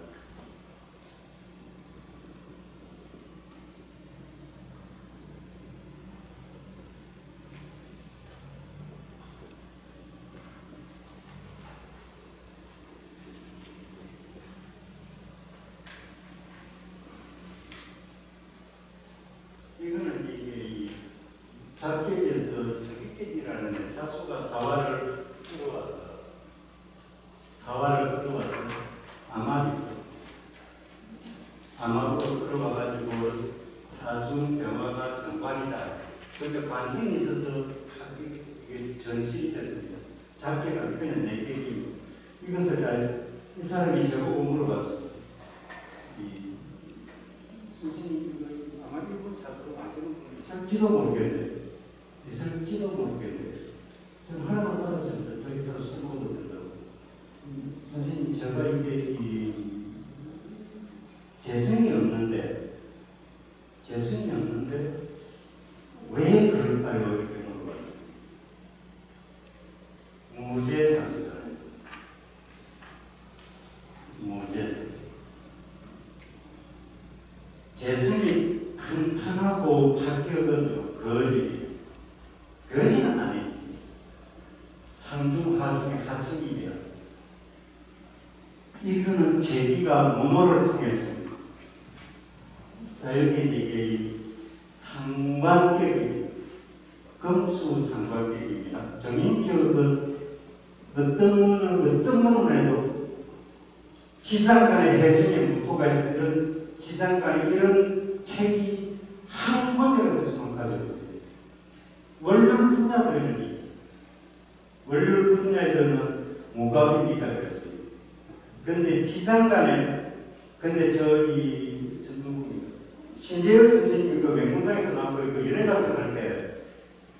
이거는 이 잡계에서 서기계이라는 잡수가 사화를 끌어와서 암암으로 끌어와가지고 사중 병화가 정관이다. 그러니까 관성이 있어서 이게 전신이 됐습니다. 잡계가 그냥 내계기. 이것을 이 사람이 저보고 물어봤어요. 선생님 아마 이분 사주로 아시는 분이 있을지도 모르겠네. 저는 하나만 받았습니다. 저기서 쓰고도 된다고. 선생님 제가 이게 재성이 없는데 왜 그럴까요? 이렇게 물어봤어요. 무재상이잖아요. 무재상. 재성이 탄탄하고 합격은 거짓이에요. 거짓은 아니지. 상중 하중의 하층이에요. 이거는 제비가 문호를 통했습니다. 자, 여기 이게 상관격입니다. 금수상관격입니다. 정인격은 어떤 문을 해도 지상간의 해중의 무토가 이런 지상간의 이런 책이 한 권이라도 있으면 가져오세요. 원룸 분야도에는 있지. 원룸 분야에서는 무갑입니다. 그랬습니다. 근데 지상간에, 근데 저기, 누구입니까? 신재열 선생님이 그 맹문당에서 나온 그 연애작품 할 때,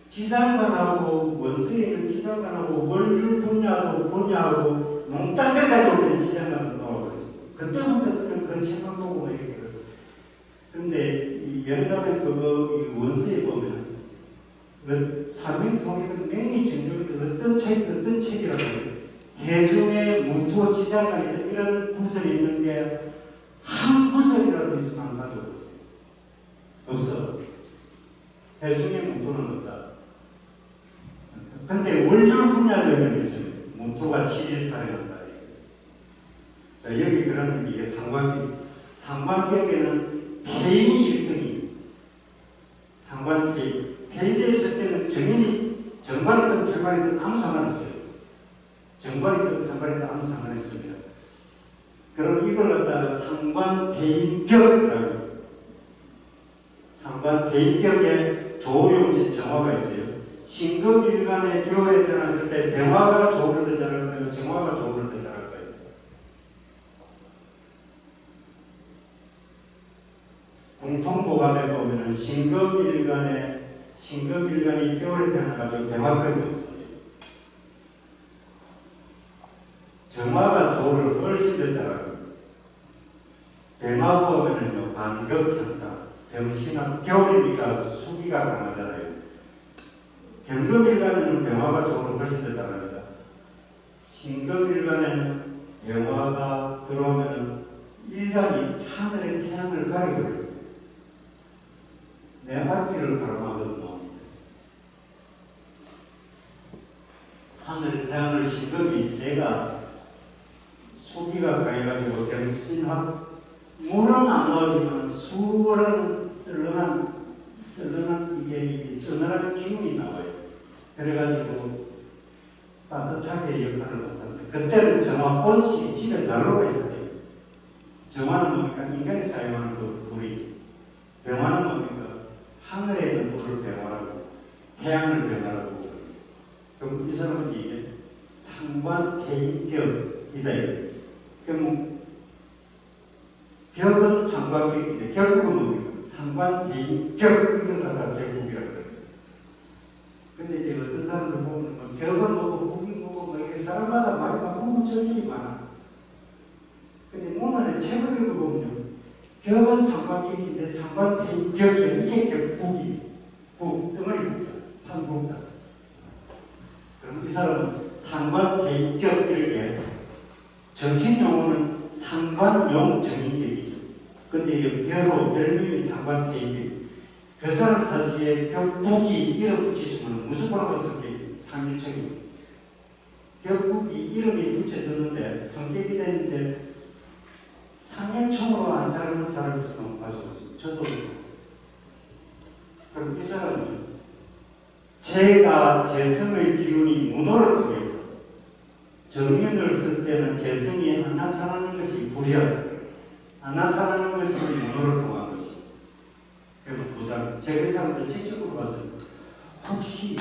지상관하고 원수에 있는 지상관하고 원룸 분야하고 농땅 데까지 오면 지상관으로 나오고 그랬습니다. 그때부터 그냥 그런 책만 보고 이렇게. 근데 이 연애작품 그거 원수에 보면, 사명통일은 맹이 정적이 어떤 책이라도 해중에 무토 지장간이든 이런 구절이 있는 게 한 구절이라도 있으면 안 가져오세요. 없어. 해중에 무토는 없다. 근데 원료 분야들은 있습니다. 무토가 7일 살해한다. 자, 여기 그러면 이게 상관격에는 폐인이 1등입니다. 상관폐인. 폐인되어 있을 때는 정관이든 편관이든 아무 상관없어요. 정관이든 편관이든 아무 상관없습니다. 그럼 이걸 갖다가 상관폐인격이라고 합니다. 상관폐인격에 조용식 정화가 있어요. 신금일간의 교에 태어났을 때 병화가 조를 더 잘할까요? 정화가 조를 더 잘할까요? 공통보감에 보면은 신금일간이 겨울에 태어나가지고 병화격이 있습니다. 정화가 조를 훨씬 더 잘합니다. 병화 보면은요, 반격현상, 병신한, 겨울이니까 수기가 강하잖아요. 경금일간에는 병화가 조를 훨씬 더 잘합니다. 신금일간에는 병화가 들어오면은 일간이 하늘의 태양을 가려버려요. 내 앞길을 가로막거든요. 하늘 태양을 신금이 내가 수기가 강해가지고 병신합 물은 안 넣어지면 수월한 썰렁한 이게 서늘한 기운이 나와요. 그래가지고 따뜻하게 역할을 못합니다. 그때는 정화 온씨 집에 난로가 있어야 돼요. 정화는 뭡니까? 인간이 사용하는 그 불이. 병화는 뭡니까? 하늘에 있는 불을 병화라고, 태양을 병화라고. 그럼 이 사람은 이게 상관폐인격이다. 그럼 격은 상관격인데 결국은 뭡니까? 상관폐인격 이걸 갖다가 격국이라고 그래요. 근데 이제 어떤 사람들 보면 뭐 격은 뭐고 국이 뭐고 뭐 이게 사람마다 말이 막 구구절절이 많아. 근데 오늘의 책을 읽어보면요, 격은 상관격인데 상관폐인격이야. 이게 격국이 덩어리 국자, 판국자. 그럼 이 사람은 상관폐인격 이렇게 정신용어는 상관용 정인격이죠. 근데 이게 별명이 상관폐인격. 그 사람 사주에 격국이 이름 붙이시면 무조건 하고 성격이 상류적입니다. 격국이 이름이 붙여졌는데 성격이 되는데 상류총으로 안 사는 사람이 있으면 봐주세요. 저도 그럼 이 사람은 제가 재성의 기운이 문호를 통해서 정인을 쓸 때는 재성이 안 나타나는 것이 불현, 안 나타나는 것이 문호를 통한 것이. 그래서 보장, 제가 이 사람들 직접으로 봐서 혹시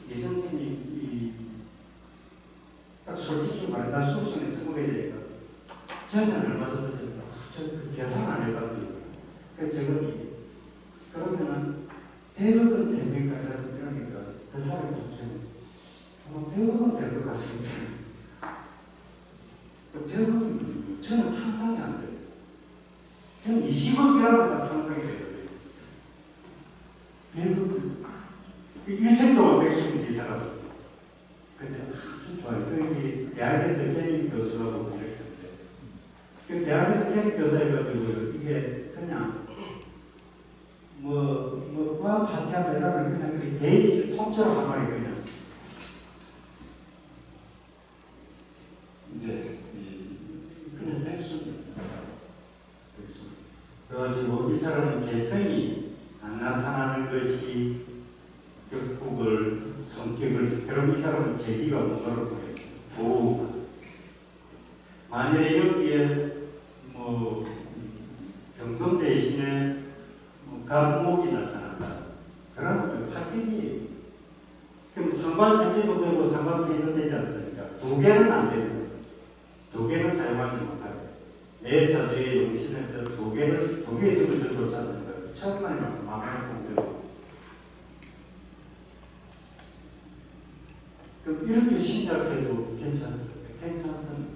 이 선생님 딱 솔직히 말해 나 수업성에 써먹어야 되니까 재산 얼마 정도 됩니까? 그 계산 안 해봤거든요. 그래서 제가 그러면은 100억은 됩니까? 이러니까 그 사람이 아마 100억은 될 것 같습니다. 100억이 저는 상상이 안 돼요. 저는 20억이라고 다 상상이 돼요. 100억. 일생 동안 백수입니다, 이 사람은. 근데 아주 좋아요. 그 대학에서 개인 교수하고 이렇게 했는데, 그 대학에서 개인 교수 해가지고 이게 그냥 구한 파티하고 이러면 그냥 그 데이지를 통째로 한 마리 그냥. 네. 그냥 백수입니다. 그래가지고 이 사람은 재성이 안 나타나는 것이 격국을, 성격을, 그럼 이 사람은 제기가 뭔가로 통해서 부. 만약에 여기에 경금 대신에 갑목이 나타난다. 그러면 파격이 그럼 상관 생기도 되고 상관 폐기도 되지 않습니까? 두 개는 안 됩니다. 두 개는 사용하지 못하고 내 사주의 용신에서 두 개 있으면 더 좋지 않습니까? 처음만에 가서 마음을 공대로 그럼 이렇게 신약해도 괜찮습니까? 괜찮습니다.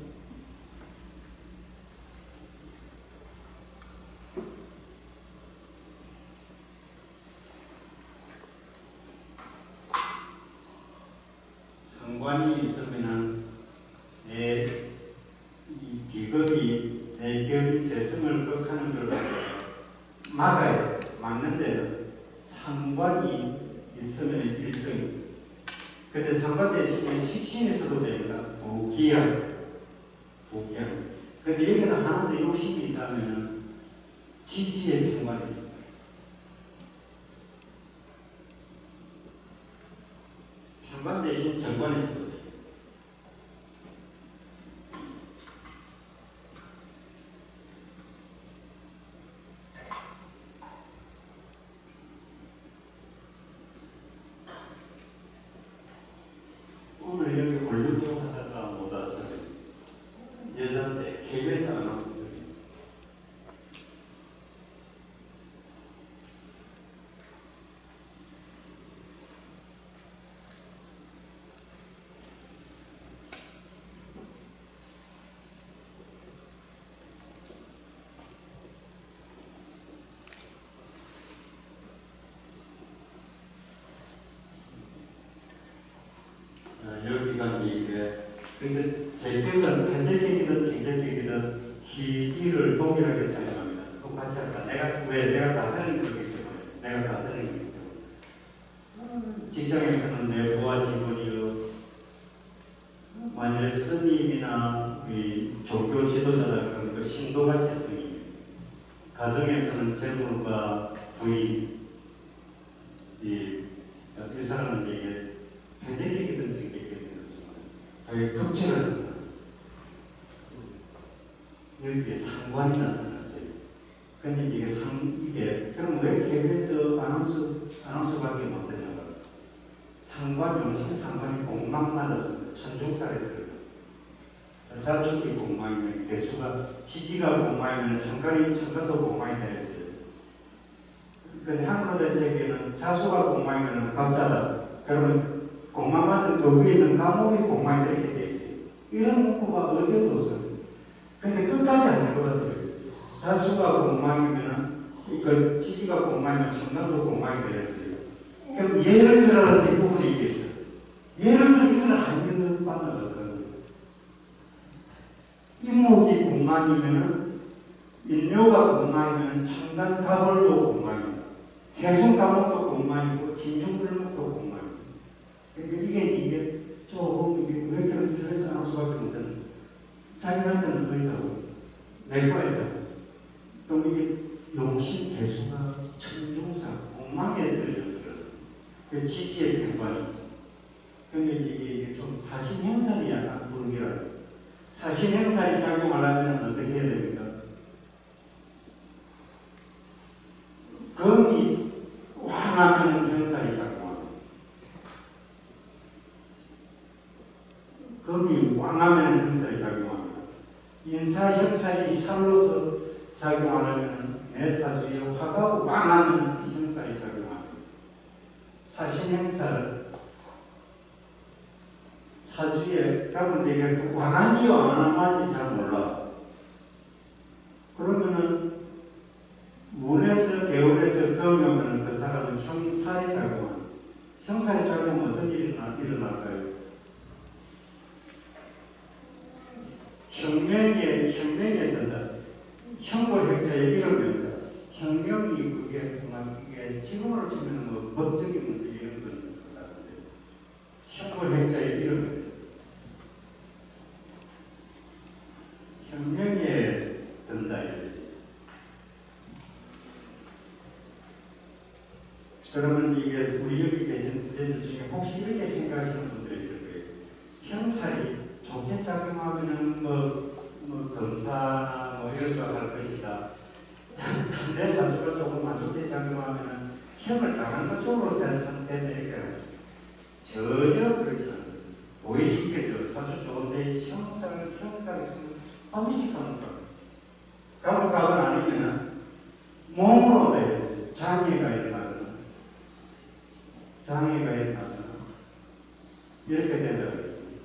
상관이 있으면은 내 이 비겁이 내 격인 재성을 극하는 걸 막아야 돼. 막는데 상관이 있으면 1등. 근데 상관 대신에 식신이 있어도 됩니다. 부기양. 근데 여기서 하나 더 욕심이 있다면 지지의 편관이 있습니다. 편관 대신 정관이 있어도 돼요. 오늘 여기 올려고 하다가 못 왔어요. 예전에 KBS 안 하고 있어요. 여기가 이게 근데 제격은 현대격이든 정제격이든 희기를 동일하게 사용합니다. 똑같이 한다. 내가 다스리는 거기 때문에 내가 다스리는 거기 때문에 직장에서는 내 부하 직원이요 만일에 스님이나 이 종교 지도자들 그런 그 신도가 재성이에요. 가정에서는 재물과 부인 이 사람은 이게 현대격이든 정제격이든 저희 급체가 나타났어요. 여기에 상관이 나타났어요. 근데 이게 그럼 왜 KBS 아나운서밖에 못했냐고. 상관, 용신 상관이 공망 맞았습니다. 천중살에 들어갔어요. 자축이 공망이면 개수가 지지가 공망이면 천간도 공망이 되었어요. 근데 한글로 대책에는 자수가 공망이면 갑자다. 그러면 공망 맞은 그 위에 있는 과목이 공망이 이렇게 돼 있어요. 이런 문구가 어디에도 없어요. 근데 끝까지 안 읽어봤어요. 자수가 공망이면 그 지지가 공망이면 천간도 공망이 되었어요. 그럼 예를 들어 뒷부분이 이게 있어요. 예를 들어 이걸 안 읽는 만나가서 인목이 공망이면은 인묘가 공망이면은 천간 가벌도 공망이고 해순 과목도 공망이고 진중불목도 공망이고. 그러니까 이게 조금 이게 왜 그래서 나올 수밖에 없는 자기한테는 의사고 내과에서 또 이게 용신 개수가 천중상 공망에 들어져서 그래서 그 지지의 경관이 근데 이게 좀 사신행살이 약간 부르기라고 사신행살이 작용하려면 어떻게 해야 됩니까? 금이 왕하면 형살이 작용합니다. 금이 왕하면 형살이 작용합니다. 인사 형살이 살로서 작용하려면 내 사주에 화가 왕하면 형살이 작용합니다. 사신행살은 사주에 가면 내가 왕한지 안 왕한지 잘 몰라. 그러면은 문에서 개울에서 금이 오면은 그 사람은 형살이 작용합니다. 형살이 작용하면 어떤 일이 일어날까요? 혁명에 든다. 형벌행자의 이름입니다. 혁명이 그게 지금으로 치면 뭐 법적인 문제 이런 건 같은데 형벌행자의 이름입니다. 혁명에 든다 이거지. 그러면 이게 우리 여기 계신 스제들 중에 혹시 이렇게 생각하시는 분들이 있을 거예요. 형살이 좋게 작용하면은 뭐 검사나 뭐 이런 거 할 것이다. 내 사주가 조금 안 좋게 작용하면은 형을 당한 것 쪽으로 된다 이렇게. 전혀 그렇지 않습니다. 오해시켜줘. 사주 좋은데 형사를 반드시 감옥 가요. 감옥 가고 아니면은 몸으로 되겠어요. 장애가 일어나거나 이렇게 된다고 했습니다.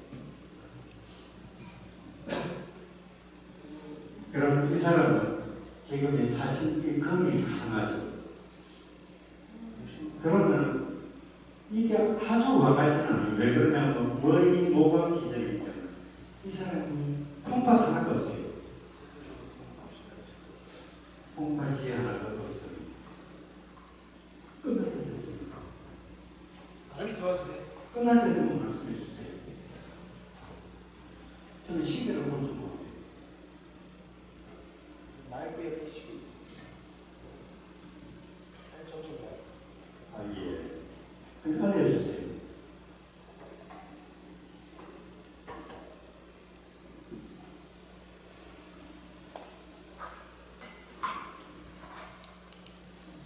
그럼 이 사람은 지금 이 사신이 금이 강하죠. 그러면 이게 아주 와가지는 않아요. 왜 그러냐면 머리 모방 지절이기 때문에 이 사람이 콩팥 하나가 없어요. 콩팥이 하나가 없어요. 끝날 때 됐습니다. 바람이 좋았어요. 끝날 때 되면 말씀해 주세요. 저는 시계를 본줄 모르겠어요. 마이크에 표시가 있습니다. 저쪽에. 아, 예. 그럼 알려주세요.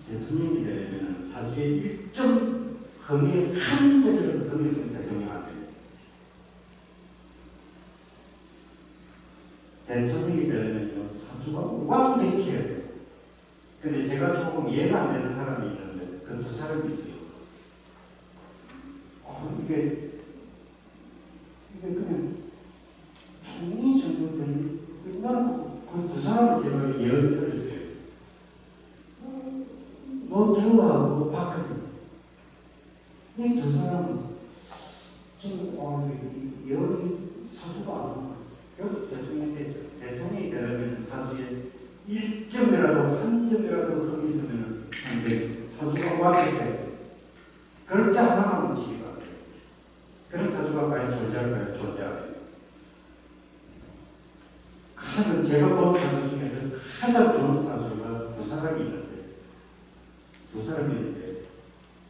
대통령이 되려면 사주에 일정 흠이 한 점이라도 흠이 있으면 대통령 안 돼요. 대통령이 되려면요, 사주가 완벽해야 돼요. 근데 제가 조금 이해가 안 되는 사람이 있는데, 그 두 사람이 있어요. 이게 그냥 총리 정도 되는, 나는 그 두 사람을 제가 예언을 들었어요. 노태우하고 박근혜. 이 두 사람은 좀, 예언이 사주가 안 나와요. 그래서 대통령이 됐죠. 대통령이 되려면 사주에 1점이라도 한 점이라도 흠이 있으면 안 돼요. 사주가 완벽해요. 글자 하나만 움직이면 안 돼요. 그런 사주가 과연 존재할까요? 존재해요. 가장 제가 본 사주 중에서 가장 좋은 사주가 두 사람이 있는데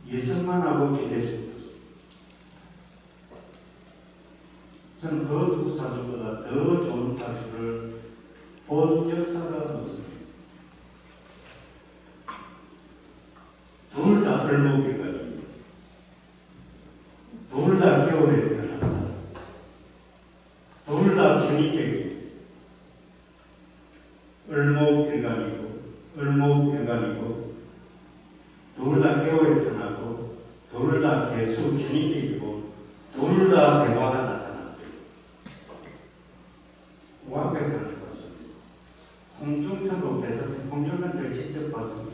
이승만하고 김대중 사주. 저는 그 두 사주보다 더 좋은 사주를 본 역사가 없습니다. 둘 다 을목일간입니다. 둘 다 겨울에 태어났다. 둘 다 편입객입니다. 을목일간이고 둘 다 겨울에 태어나고 둘 다 개수 편입객이고 둘 다 배화가 나타났어요. 완벽한 사주입니다. 홍준표도 배사생 홍준표를 직접 봐서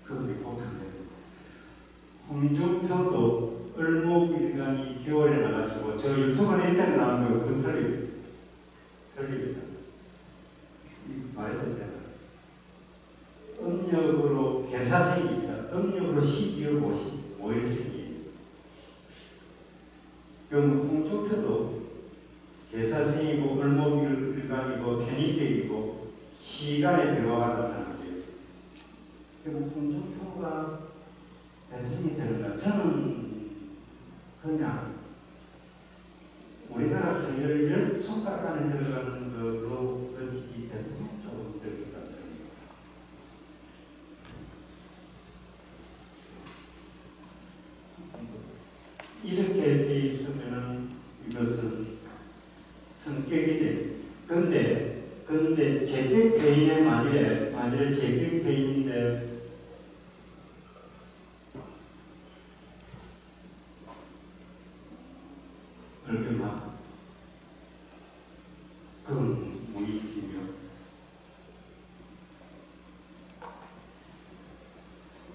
그분이 보는데 홍준표도 을목일간이 겨울에 나가지고 저 유튜브에 인터넷 나온 거 그건 틀립니다. 말이 되잖아. 음력으로 개사생입니다. 음력으로 12월 55일생이에요. 그럼 홍준표도 개사생이고 을목일간이고 편입객이고 시간의 변화가 나타났어요. 그럼 홍준표가 대통령이 되는가? 저는 그냥 우리나라 성을 10손가락 안에 들어가는 걸로 그렇지 대통령 쪽으로 될 것 같습니다. 이렇게 돼 있으면은 이것은 성격이 돼. 근데 제격 배인에 만일에 제격 배인인데 얼마 그건 무익이며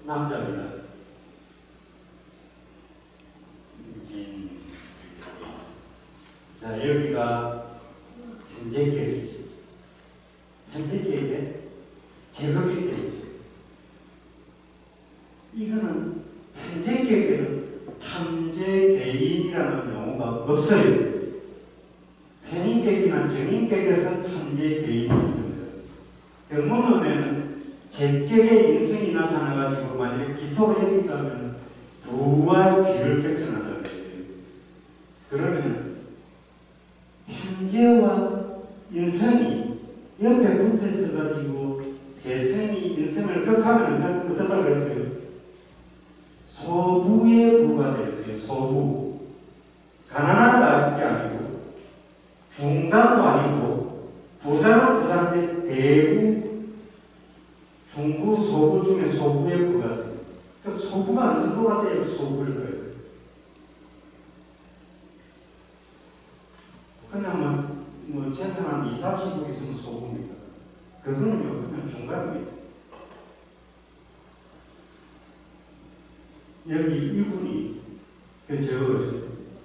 남자입니다. 자, 여기가 현재격이죠. 현재격에 제격이 되죠. 이거는 현재격에는 탐재개인이라는 용어가 없어요. 편인격이나 정인격에서 탐재개인이 있습니다. 문헌에는 제격의 인성이 나타나가지고 만약에 기토가 여기 있다면 두와 귀를 격전한다고 했어요. 그러면 현재와 인성이 옆에 붙어 있어가지고 재성이 인성을 극하면 어떻다고 했어요? 소부의 부가 되었어요. 소부. 가난하다 이게 아니고 중간도 아니고 부산은 부산인데 대부, 중부, 소부 중에 소부의 부가 돼요. 그럼 소부가 어느 정도가 돼요? 소부일 거예요. 그냥 뭐 재산 한 20, 30억 있으면 소부입니다. 그거는요 그냥 중간입니다. 여기 이분이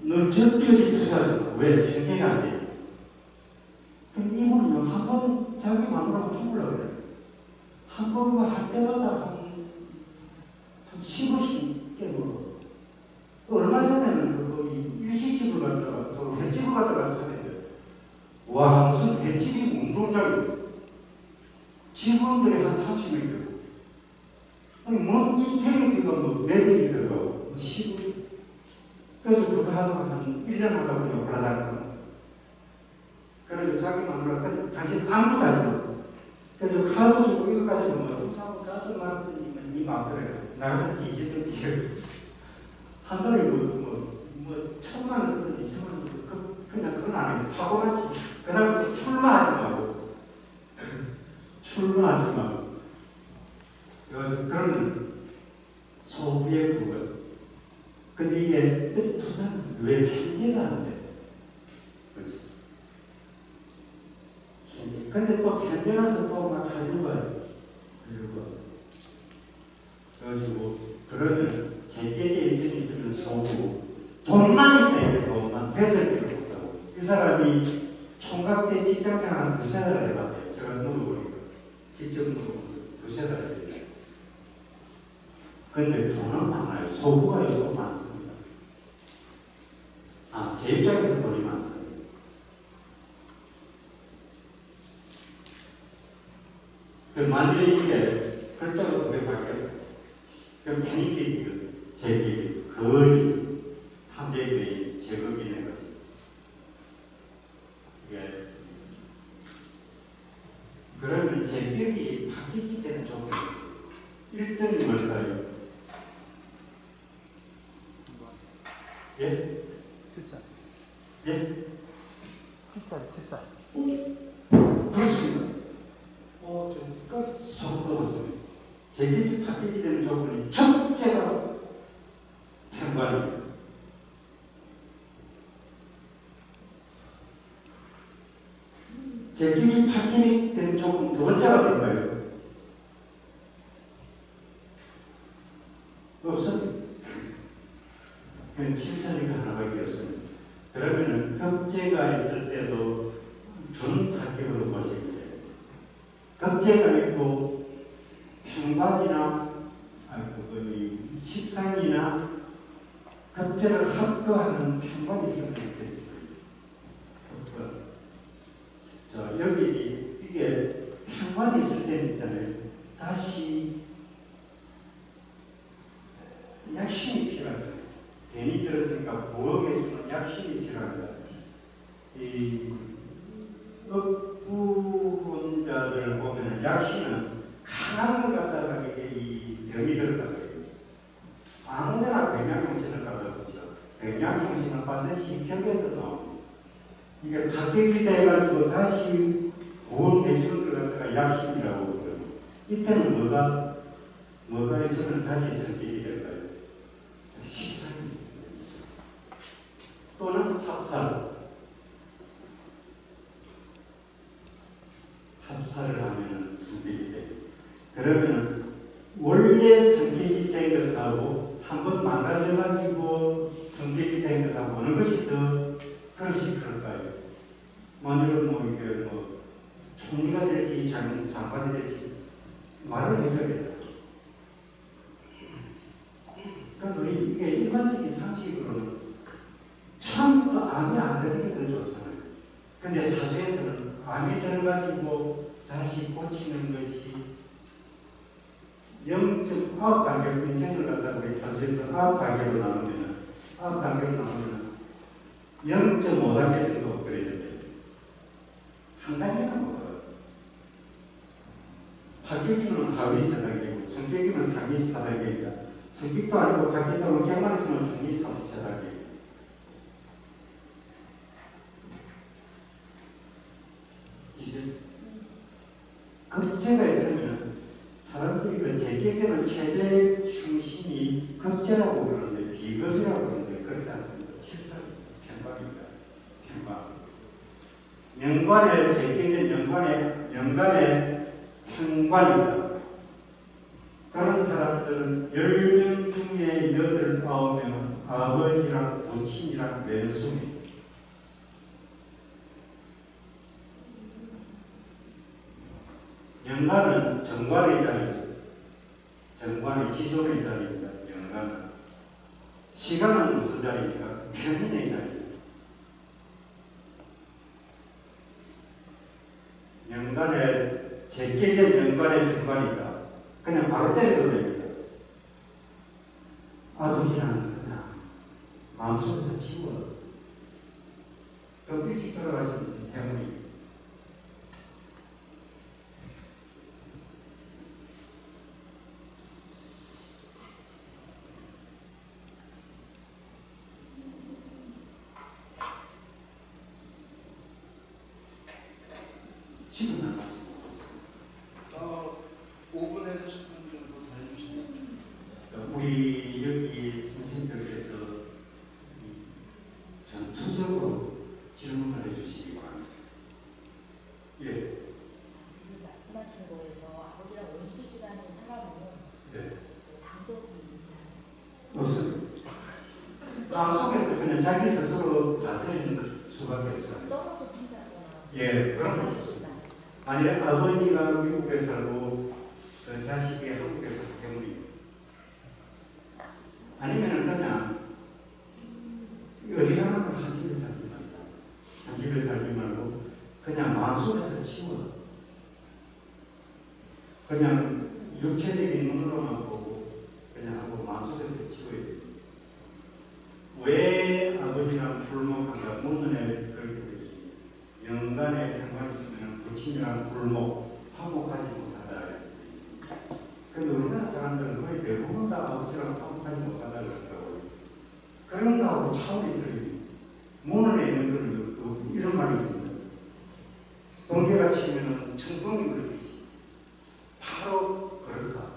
너 적격이 투자잖아. 왜? 생계가 안 돼. 그럼 이분은요 한 번 자기 마누라고 죽으려고 그래. 한 번만 할 때마다 한 10억씩 깨물어. 또 얼마 전에는 그 일식집을 갔다가 그 횟집을 갔다가 찾았는데 와 무슨 횟집이 운동장이야. 직원들이 한 30명 들고 아니 뭐 이 텔레비가 뭐 매들이 들어가고 10억. 그래서 그거 하다가 한 1년 하다 보니 올라다니고 그래서 자기 마누라 당신 아무것도 하지 마. 그래서 카드 주고 이거까지 보면 사고 가서 말았더니 네 마음대로 해. 나가서 뒤지든 비해. 한 달에 뭐 1,000만 원 쓰든지 2,000만 원 쓰든지 그냥 그건 안 해. 사고만 치. 그 다음부터 출마하지 말고. 출마하지 말고. 그런 소부의 부분. 근데 이게 투자는 왜 생계가 안 돼? 그렇지? 근데 또 편전해서 또 막 하려고 하지. 그래가지고 그러면 제계에 있으면 소부. 돈만 있다 이게 돈만. 뺏을 필요 없다고. 이 사람이 총각 때 직장생활 한 2-3달 해봤대요. 제가 물어보니까. 직접 물어보니까 2-3달 해봤대요. 근데 돈은 많아요. 소부가 더 많습니다. 제 입장에서 돈이 많습니다. 만일에 이게 글자로 그게 바뀌어요. 그럼 편입계획이거든요. 제계획, 거짓, 탐재계획, 제거기네 거지. 예. 그러면 제계획이 바뀌기 때문에 조금 있어요. 1등이 뭘까요? 예? 칠살. 예? 칠살. 그렇습니다. 조금 걷었습니다. 제기지 바뀌게 되는 조건이 첫째가 평관입니다. 제기지 바뀌게 되는 조건 두 번째가 뭘까요? 없습니다. 그냥 칠살이가 하나밖에 없습니다. 그러면은 급제가 있을 때도 준합격으로 보시면 돼요. 급제가 있고 평관이나 식상이나 급제를 합거하는 평관이 있으면 되죠. 자, 여기 이게 평관이 있을 때는 있잖아요. 다시 약심이 필요하잖아요. 괜히 들었으니까 부엌해주는 약심이 필요합니다. 이 업부론자들 보면 약심은 강한 걸 갖다가 이게 이 병이 들었다고 해요. 아무데나 백양용신을 갖다 보죠. 백양용신은 반드시 벽에서 나옵니다. 이게 합격이 돼가지고 다시 부엌해주는 걸 갖다가 약심이라고 그래요. 이때는 뭐가 있으면 다시 성격이 될까요? 식상이 있습니다. 또는 합사를 하면은 성격이 돼요. 그러면 원래 성격이 된 것하고 한번 망가져가지고 성격이 된 것하고 어느 것이 더 그릇이 클까요? 만약에 이게 총리가 될지 장관이 될지 말을 해줘야 되잖아요. 그러니까 우리 이게 일반적인 상식으로는 처음부터 암이 안 되는 게 더 좋잖아요. 근데 사주에서는 암이 들어가지고 다시 고치는 것이 0.9단계 인생을 갖다가 우리 사주에서 9단계로 나누면 0.5단계 정도 업그레이드 돼요. 한 단계가 못 가요. 합격이면 하위 4단계고 성격이면 상위 4단계니까 성격도 아니고 바뀌었다고 객만 있으면 중이 삼치사하게. 이게 급제가 있으면 사람들이 그 제격에는 최대 중심이 급제라고 그러는데 비급이라고 그러는데 그렇지 않습니다. 칠성 편관입니다. 편관. 명관의 제격은 명관의 편관입니다. 그런 사람들은 10명 중에 8, 9명은 아버지랑 부친이랑 왼손입니다. 연간은 정관의 자리입니다. 정관의 지존의 자리입니다. 연간은. 시간은 무슨 자리입니까? 편인의 자리입니다. 연간의 제격의 연간의 편관이다. 그냥 바로 때려도 됩니다. 아버지는 그냥 마음속에서 지워. 더 일찍 돌아가신 때문입니다. 지금 나가시고 있습니다. 5분에서 10분 정도 더 해주시면 좋겠습니다. 우리 여기 선생님들께서 전투적으로 질문을 해주시기 바랍니다. 예. 지금 말씀하신 거에서 아버지랑 원수 집안인 사람은 네. 방법이 있나요? 없습니다. 마음속에서 그냥 자기 스스로 다스리는 수밖에 없어요. 떨어져 산다거나 예, 그런 거 없습니다. 만약에 아버지가 미국에 살고 그 자식이 한국에 살기 때문입니다. 아니면은 그냥 어지간한 걸 한 집에 살지 마세요. 한 집에 살지 말고 그냥 마음속에서 치워. 그냥 육체적인 눈으로만 보고 그냥 하고 마음속에서 치워야 돼요. 왜 아버지랑 불목한가 묻는 그렇게 되겠습니다. 연간에 평관 있으면 부친이랑 불목, 화목하지 못하다 이렇게 있습니다. 그런데 우리나라 사람들은 거의 대부분 다 아버지랑 화목하지 못한다고 그러더라고요. 그런 거하고 차원이 틀립니다. 문헌에 있는 거는 이런 말이 있습니다. 번개가 치면은 청동이 그러듯이 바로 그럴까.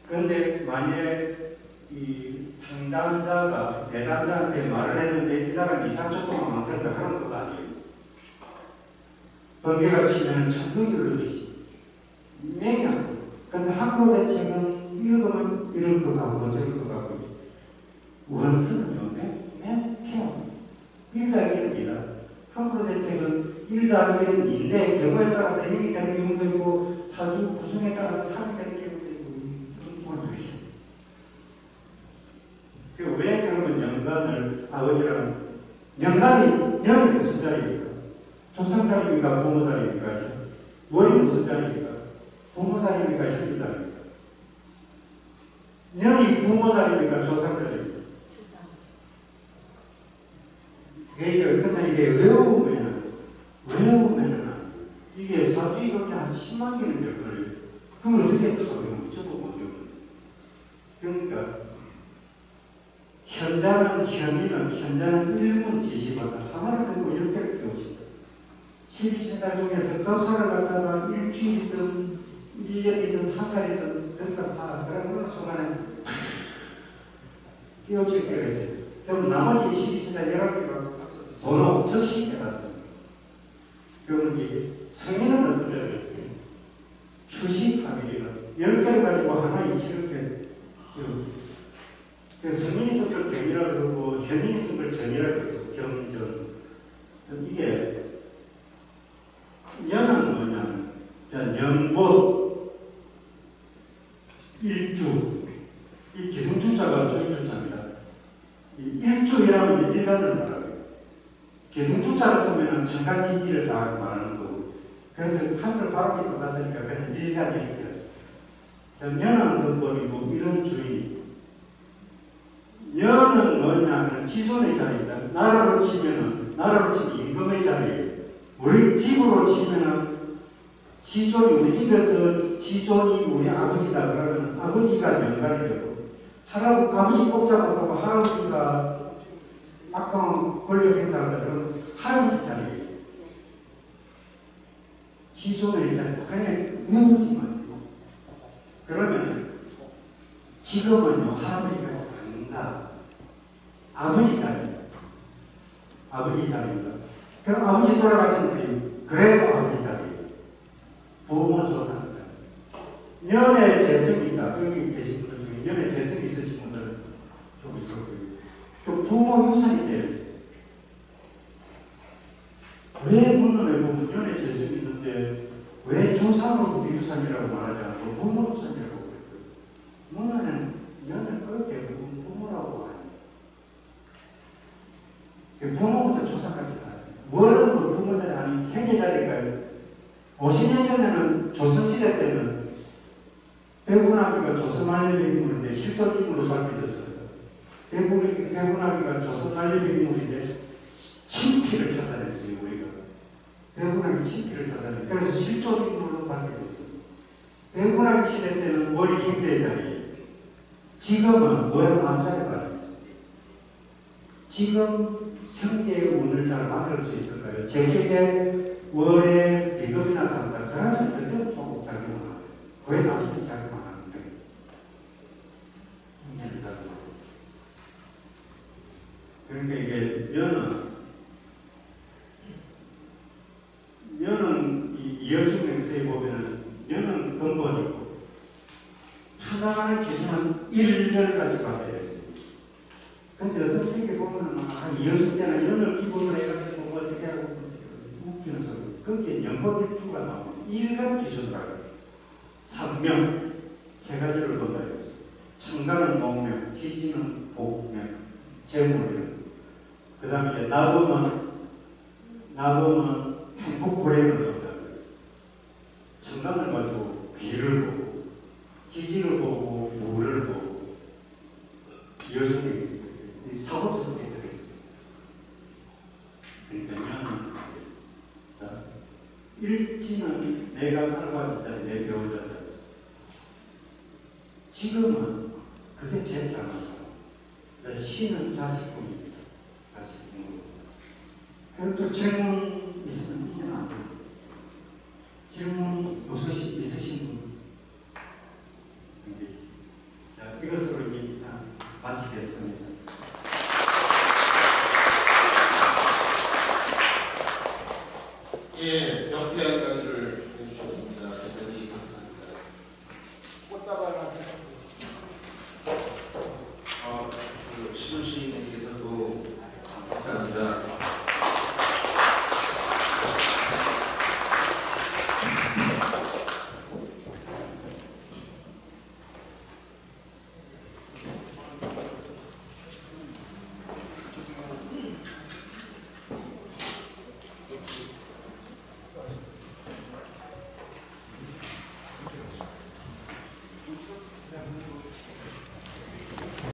그런데 만약에 이 상담자가 내담자한테 말을 했는데 이 사람이 2, 3초 동안 망설였다 그런 거가 아니에요. 번개가 치면 천둥이 흐르듯이 맹하고. 그런데 한국 대책은 읽으면 이럴 것 같고 저럴 것 같고 원수는요 맹해요. 1-1입니다. 한국 대책은 1-1인데 경우에 따라서 1이 되는 경우도 있고 사주 구성에 따라서 3이 되는 경우도 있고 왜 그러면 연간을 아버지랑 연이 무슨 자리입니까? 조상 자리입니까? 부모 자리입니까? 월이 무슨 자리입니까? 부모 자리입니까? 형제 자리입니까? 년이 부모 자리입니까? 조상 자리입니까? 그냥 이게 외우면은 이게 사주이 그냥 한 10만 개는 될 거예요. 그럼 어떻게 타고요? 저도 못 외워요. 그러니까 현자는 일문 지시마다 하나를 듣고 10개를 배우신다. 12신사 중에서 급사를 갖다가 일주일이든 1년이든 한 달이든 듣다 그런 거 순간에 깨우칠 때가 있어요. 그럼 나머지 12신사 11개가 번호 즉시 깨닫습니다. 그러면 이제 성인은 어떤 데가 있어요? 추식하밀이라 10개를 가지고 하나 이치를 그 성인이 쓴 걸 경이라고 그러고 현인이 쓴 걸 전이라고 그러죠. 경전. 이게 년은 뭐냐면 연복 일주 이 기둥주자가 주주자입니다. 일주이라면 일간을 말하고요. 기둥주자를 쓰면 천간지지를 다 말하는 거고 그래서 하늘 바람이 똑같으니까 그냥 일간 이렇게 년은 근본이고 이런 주인이 연은 뭐냐면 지존의 자리입니다. 나라로 치면 임금의 자리예요. 우리 집으로 치면은 지존이 우리 집에서 지존이 우리 아버지다 그러면 아버지가 연관이 되고 아버지 꼭 잡아두고 할아버지가 아까운 권력 행사하다가 할아버지 자리에 지존의 자리에 그냥 넘어지 마세요. 그러면 지금은요 할아버지가 잘 아닌가 아버지 자리 아버지 자리입니다. 그럼 아버지 돌아가신 분이 그래도 아버지 자리예요. 부모 조상 자리. 연애 재성이 있다. 여기 계신 분들 중에 연애 재성이 있으신 분들은 좀 있을 거예요. 또 부모 유산이 되었어요. 왜 문헌에 보면 연애 재성이 있는데 왜 조상으로부터 유산이라고 말하지 않고 부모 유산이라고 그랬어요? 문헌에는 연애 거의 대부분 부모라고 하는 부모부터 조상까지 가요. 뭐는 부모 자리 아닌 행위 자리까지. 50년 전에는 조선시대 때는 백운하기가 조선말년의 인물인데 실존 인물로 밝혀졌습니다. 백운하기가 조선말년의 인물인데 친피를 찾아냈어요. 우리가 백운하기 친피를 찾아냈어요. 그래서 실존 인물로 밝혀졌어요. 백운하기 시대 때는 머리 형제의 자리예요. 지금은 모양 암살의 자리입니다. 지금 형제의 운을 잘 맞을 수 있을까요? 제격의 월에 비겁이 나타났다. 그러면 그때는 조금 작용하나요? 왜 남편이 작용하는데? 그러니까 이게 연은 이여승맹서에 보면은 연은 근본이고 하나하나 기준은 1년까지 받아야 했습니다. 근데 어떤 책에 보면은 이여승 때는 연을 기본으로 해가지고 뭐 어떻게 하고 웃기는 소리. 거기에 연법일주가 나오고 일간 기준으로 삼명 세 가지를 본다. 청가는 목명, 지지는 복명, 재물명. 그 다음에 나범은 행복불행을 본다. 청간을 가지고 귀를 보고, 지지를 보고, 무를 보고, 여성이 있습니다. 사고천성이 들어있습니다. 그러니까 년은 자, 일지는 내가 알바하는 자리, 내 배우자 자리. 지금은 그게 제일 잘못이고, 시는 자식뿐입니다. 자식뿐. 그리고 또 질문 있으면 이제는 안 돼요. 질문 있으신 분?